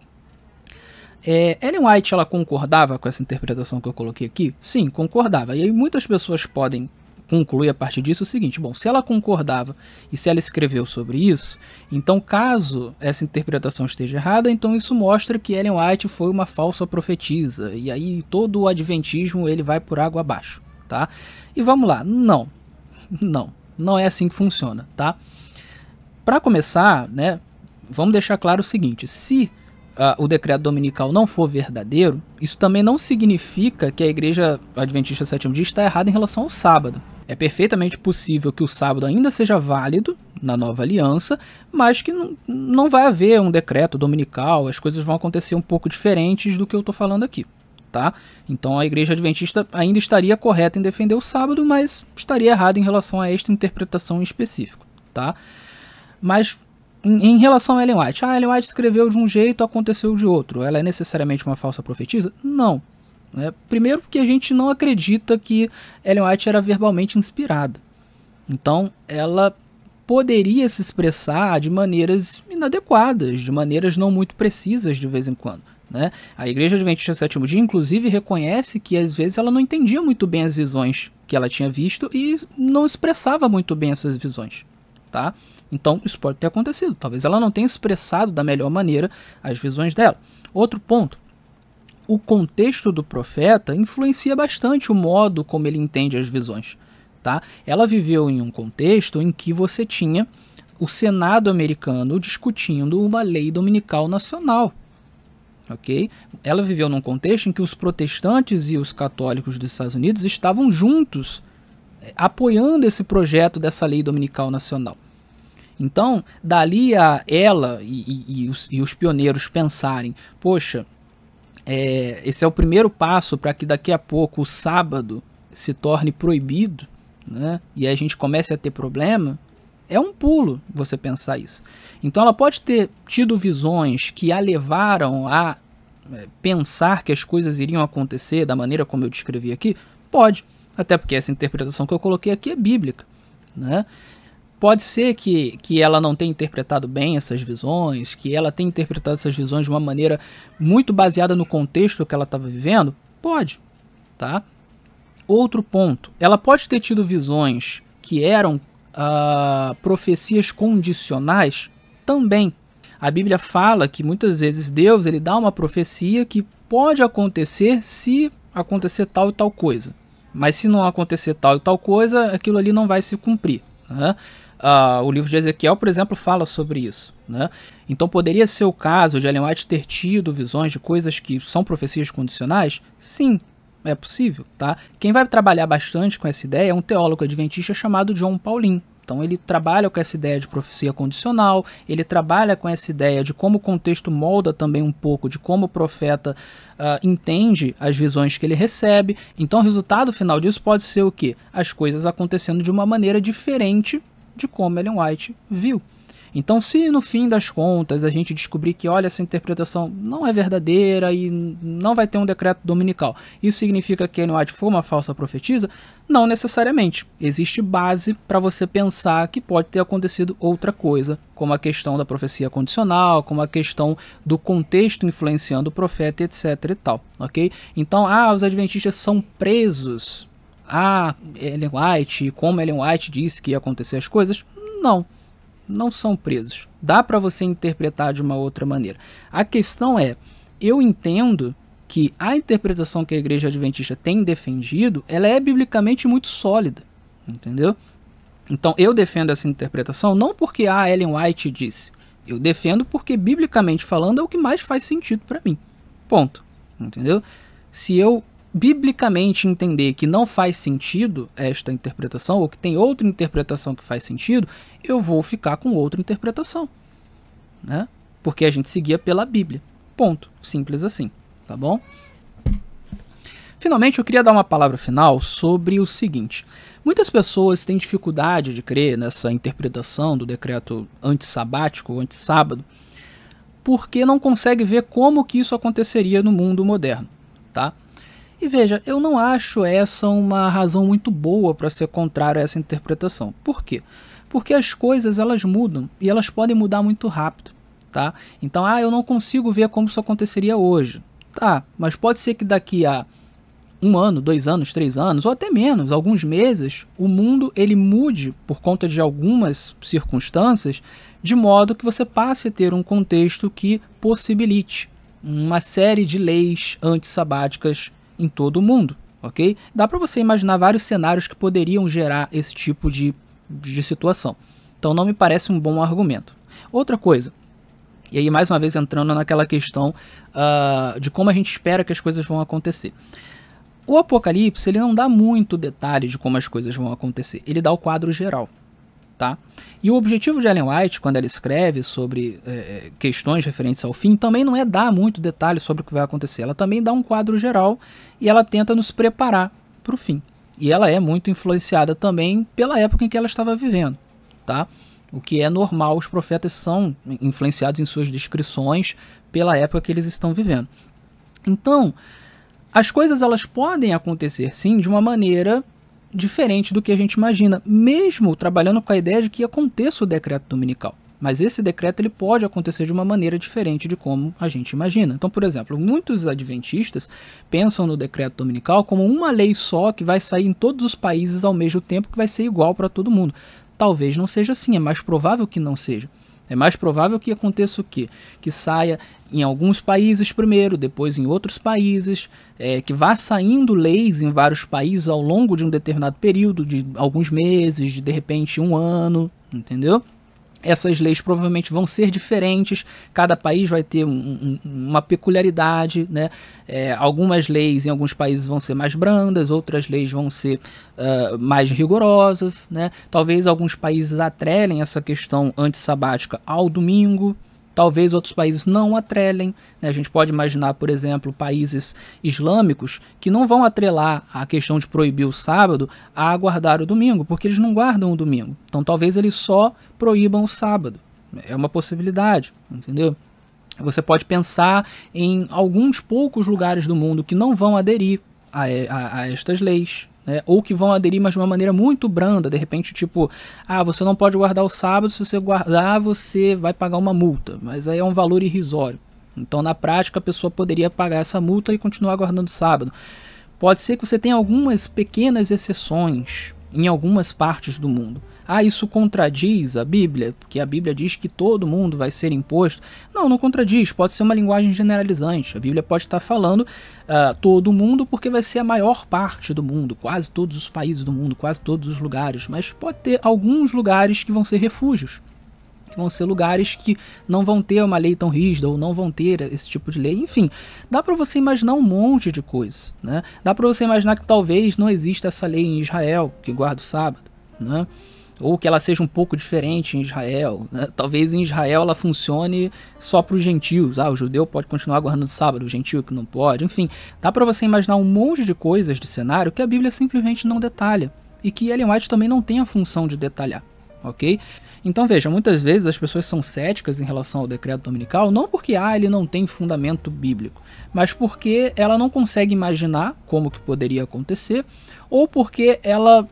Ellen White, ela concordava com essa interpretação que eu coloquei aqui? Sim, concordava. E aí muitas pessoas podem concluir a partir disso o seguinte: bom, se ela concordava e se ela escreveu sobre isso, então caso essa interpretação esteja errada, então isso mostra que Ellen White foi uma falsa profetisa. E aí todo o adventismo ele vai por água abaixo, tá? E vamos lá. Não é assim que funciona, tá? Para começar, né, vamos deixar claro o seguinte: se o decreto dominical não for verdadeiro, isso também não significa que a Igreja Adventista do Sétimo Dia está errada em relação ao sábado. É perfeitamente possível que o sábado ainda seja válido na nova aliança, mas que não vai haver um decreto dominical, as coisas vão acontecer um pouco diferentes do que eu estou falando aqui. Tá? Então a Igreja Adventista ainda estaria correta em defender o sábado, mas estaria errada em relação a esta interpretação em específico. Tá? Mas em relação a Ellen White, Ellen White escreveu de um jeito, aconteceu de outro. Ela é necessariamente uma falsa profetisa? Não. Primeiro porque a gente não acredita que Ellen White era verbalmente inspirada. Então ela poderia se expressar de maneiras inadequadas, de maneiras não muito precisas de vez em quando. Né? A Igreja Adventista do Sétimo Dia, inclusive, reconhece que às vezes ela não entendia muito bem as visões que ela tinha visto e não expressava muito bem essas visões. Tá? Então isso pode ter acontecido. Talvez ela não tenha expressado da melhor maneira as visões dela. Outro ponto. O contexto do profeta influencia bastante o modo como ele entende as visões. Tá? Ela viveu em um contexto em que você tinha o Senado americano discutindo uma lei dominical nacional. Okay? Ela viveu num contexto em que os protestantes e os católicos dos Estados Unidos estavam juntos apoiando esse projeto dessa lei dominical nacional. Então, dali a ela e os pioneiros pensarem, poxa, esse é o primeiro passo para que daqui a pouco o sábado se torne proibido, né? E a gente comece a ter problema, é um pulo você pensar isso. Então ela pode ter tido visões que a levaram a pensar que as coisas iriam acontecer da maneira como eu descrevi aqui? Pode, até porque essa interpretação que eu coloquei aqui é bíblica, né? Pode ser que ela não tenha interpretado bem essas visões, que ela tenha interpretado essas visões de uma maneira muito baseada no contexto que ela estava vivendo? Pode, tá? Outro ponto, ela pode ter tido visões que eram profecias condicionais? Também. A Bíblia fala que muitas vezes Deus ele dá uma profecia que pode acontecer se acontecer tal e tal coisa. Mas se não acontecer tal e tal coisa, aquilo ali não vai se cumprir, né? O livro de Ezequiel, por exemplo, fala sobre isso, né? Então poderia ser o caso de Ellen White ter tido visões de coisas que são profecias condicionais? Sim, é possível, tá? Quem vai trabalhar bastante com essa ideia é um teólogo adventista chamado John Paulin. Então ele trabalha com essa ideia de profecia condicional, ele trabalha com essa ideia de como o contexto molda também um pouco de como o profeta entende as visões que ele recebe. Então o resultado final disso pode ser o quê? As coisas acontecendo de uma maneira diferente de como Ellen White viu. Então, se no fim das contas a gente descobrir que, olha, essa interpretação não é verdadeira e não vai ter um decreto dominical, isso significa que Ellen White foi uma falsa profetisa? Não necessariamente. Existe base para você pensar que pode ter acontecido outra coisa, como a questão da profecia condicional, como a questão do contexto influenciando o profeta, etc. e tal, ok? Então, os adventistas são presos a Ellen White, como Ellen White disse que ia acontecer as coisas? Não são presos. Dá para você interpretar de uma outra maneira. A questão é, eu entendo que a interpretação que a Igreja Adventista tem defendido, ela é biblicamente muito sólida, entendeu? Então eu defendo essa interpretação não porque a Ellen White disse, eu defendo porque biblicamente falando é o que mais faz sentido para mim. Ponto, entendeu? Se eu biblicamente entender que não faz sentido esta interpretação, ou que tem outra interpretação que faz sentido, eu vou ficar com outra interpretação, né? Porque a gente seguia pela Bíblia. Ponto. Simples assim, tá bom? Finalmente, eu queria dar uma palavra final sobre o seguinte. Muitas pessoas têm dificuldade de crer nessa interpretação do decreto antissabático ou antissábado, porque não consegue ver como que isso aconteceria no mundo moderno, tá? E veja, eu não acho essa uma razão muito boa para ser contrário a essa interpretação. Por quê? Porque as coisas elas mudam e elas podem mudar muito rápido, tá? Então, eu não consigo ver como isso aconteceria hoje. Tá, mas pode ser que daqui a 1 ano, 2 anos, 3 anos, ou até menos, alguns meses, o mundo ele mude por conta de algumas circunstâncias, de modo que você passe a ter um contexto que possibilite uma série de leis antissabáticas em todo o mundo, ok? Dá para você imaginar vários cenários que poderiam gerar esse tipo de situação. Então não me parece um bom argumento. Outra coisa, e aí mais uma vez entrando naquela questão de como a gente espera que as coisas vão acontecer. O Apocalipse ele não dá muito detalhe de como as coisas vão acontecer, ele dá o quadro geral. Tá? E o objetivo de Ellen White, quando ela escreve sobre questões referentes ao fim, também não é dar muito detalhe sobre o que vai acontecer. Ela também dá um quadro geral e ela tenta nos preparar para o fim. E ela é muito influenciada também pela época em que ela estava vivendo. Tá? O que é normal, os profetas são influenciados em suas descrições pela época que eles estão vivendo. Então, as coisas elas podem acontecer sim de uma maneira diferente do que a gente imagina, mesmo trabalhando com a ideia de que aconteça o decreto dominical. Mas esse decreto ele pode acontecer de uma maneira diferente de como a gente imagina. Então, por exemplo, muitos adventistas pensam no decreto dominical como uma lei só que vai sair em todos os países ao mesmo tempo, que vai ser igual para todo mundo. Talvez não seja assim, é mais provável que não seja. É mais provável que aconteça o quê? Que saia em alguns países primeiro, depois em outros países, que vá saindo leis em vários países ao longo de um determinado período, de alguns meses, de repente 1 ano, entendeu? Essas leis provavelmente vão ser diferentes, cada país vai ter uma peculiaridade, né? Algumas leis em alguns países vão ser mais brandas, outras leis vão ser mais rigorosas, né? Talvez alguns países atrelem essa questão antissabática ao domingo, talvez outros países não atrelem, né? A gente pode imaginar, por exemplo, países islâmicos que não vão atrelar a questão de proibir o sábado a guardar o domingo, porque eles não guardam o domingo. Então talvez eles só proíbam o sábado. É uma possibilidade, entendeu? Você pode pensar em alguns poucos lugares do mundo que não vão aderir a estas leis, né? Ou que vão aderir, mas de uma maneira muito branda, de repente tipo, você não pode guardar o sábado, se você guardar você vai pagar uma multa, mas aí é um valor irrisório. Então na prática a pessoa poderia pagar essa multa e continuar guardando sábado. Pode ser que você tenha algumas pequenas exceções em algumas partes do mundo, Ah, isso contradiz a Bíblia, porque a Bíblia diz que todo mundo vai ser imposto. Não, não contradiz, pode ser uma linguagem generalizante. A Bíblia pode estar falando todo mundo porque vai ser a maior parte do mundo, quase todos os países do mundo, quase todos os lugares, mas pode ter alguns lugares que vão ser refúgios, que vão ser lugares que não vão ter uma lei tão rígida ou não vão ter esse tipo de lei. Enfim, dá para você imaginar um monte de coisas, né? Dá para você imaginar que talvez não exista essa lei em Israel que guarda o sábado, né? Ou que ela seja um pouco diferente em Israel, né? Talvez em Israel ela funcione só para os gentios. O judeu pode continuar guardando o sábado, o gentio que não pode. Enfim, dá para você imaginar um monte de coisas de cenário que a Bíblia simplesmente não detalha e que Ellen White também não tem a função de detalhar, ok? Então veja, muitas vezes as pessoas são céticas em relação ao decreto dominical, não porque ele não tem fundamento bíblico, mas porque ela não consegue imaginar como que poderia acontecer, ou porque ela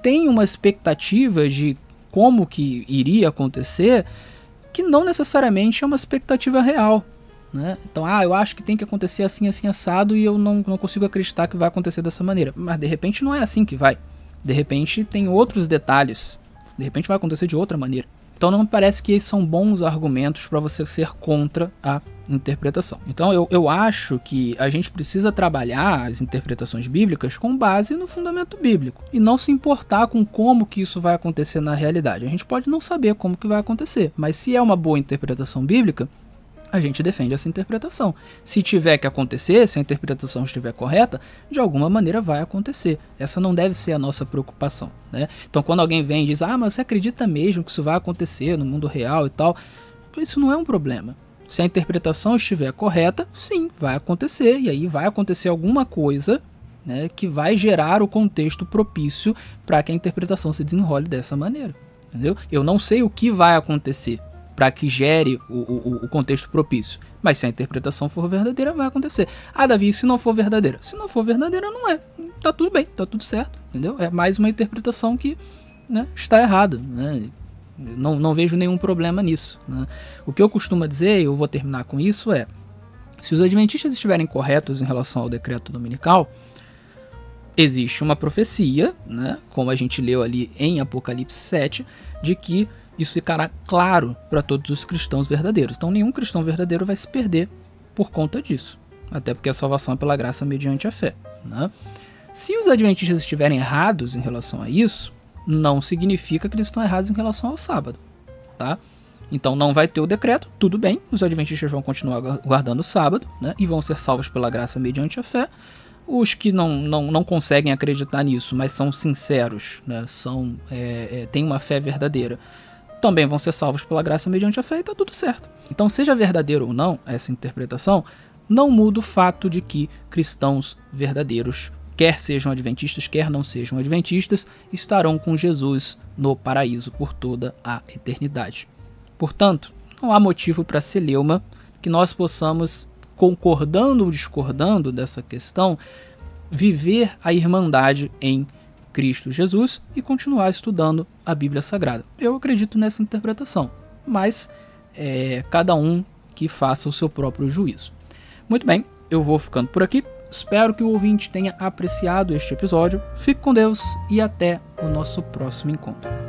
tem uma expectativa de como que iria acontecer, que não necessariamente é uma expectativa real, né? Então, eu acho que tem que acontecer assim, assim, assado, e eu não consigo acreditar que vai acontecer dessa maneira. Mas de repente não é assim que vai. De repente tem outros detalhes. De repente vai acontecer de outra maneira. Então não me parece que esses são bons argumentos para você ser contra a interpretação. Então eu acho que a gente precisa trabalhar as interpretações bíblicas com base no fundamento bíblico e não se importar com como que isso vai acontecer na realidade. A gente pode não saber como que vai acontecer, mas se é uma boa interpretação bíblica, a gente defende essa interpretação. Se tiver que acontecer, se a interpretação estiver correta, de alguma maneira vai acontecer. Essa não deve ser a nossa preocupação, né? Então quando alguém vem e diz, mas você acredita mesmo que isso vai acontecer no mundo real e tal, isso não é um problema. Se a interpretação estiver correta, sim, vai acontecer, e aí vai acontecer alguma coisa, né, que vai gerar o contexto propício para que a interpretação se desenrole dessa maneira, entendeu? Eu não sei o que vai acontecer para que gere o contexto propício. Mas se a interpretação for verdadeira, vai acontecer. Davi, se não for verdadeira? Se não for verdadeira, não é. Tá tudo bem, tá tudo certo, entendeu? É mais uma interpretação que, né, está errada, né? Não vejo nenhum problema nisso, né? O que eu costumo dizer, e eu vou terminar com isso, se os adventistas estiverem corretos em relação ao decreto dominical, existe uma profecia, né, como a gente leu ali em Apocalipse 7, de que isso ficará claro para todos os cristãos verdadeiros. Então nenhum cristão verdadeiro vai se perder por conta disso. Até porque a salvação é pela graça mediante a fé, né? Se os adventistas estiverem errados em relação a isso, não significa que eles estão errados em relação ao sábado, tá? Então não vai ter o decreto, tudo bem, os adventistas vão continuar guardando o sábado, né, e vão ser salvos pela graça mediante a fé. Os que não conseguem acreditar nisso, mas são sinceros, né, têm uma fé verdadeira, também vão ser salvos pela graça mediante a fé, e tá tudo certo. Então, seja verdadeiro ou não essa interpretação, não muda o fato de que cristãos verdadeiros, quer sejam adventistas, quer não sejam adventistas, estarão com Jesus no paraíso por toda a eternidade. Portanto, não há motivo para celeuma que nós possamos, concordando ou discordando dessa questão, viver a irmandade em Cristo Jesus e continuar estudando a Bíblia Sagrada. Eu acredito nessa interpretação, mas cada um que faça o seu próprio juízo. Muito bem, eu vou ficando por aqui. Espero que o ouvinte tenha apreciado este episódio. Fique com Deus e até o nosso próximo encontro.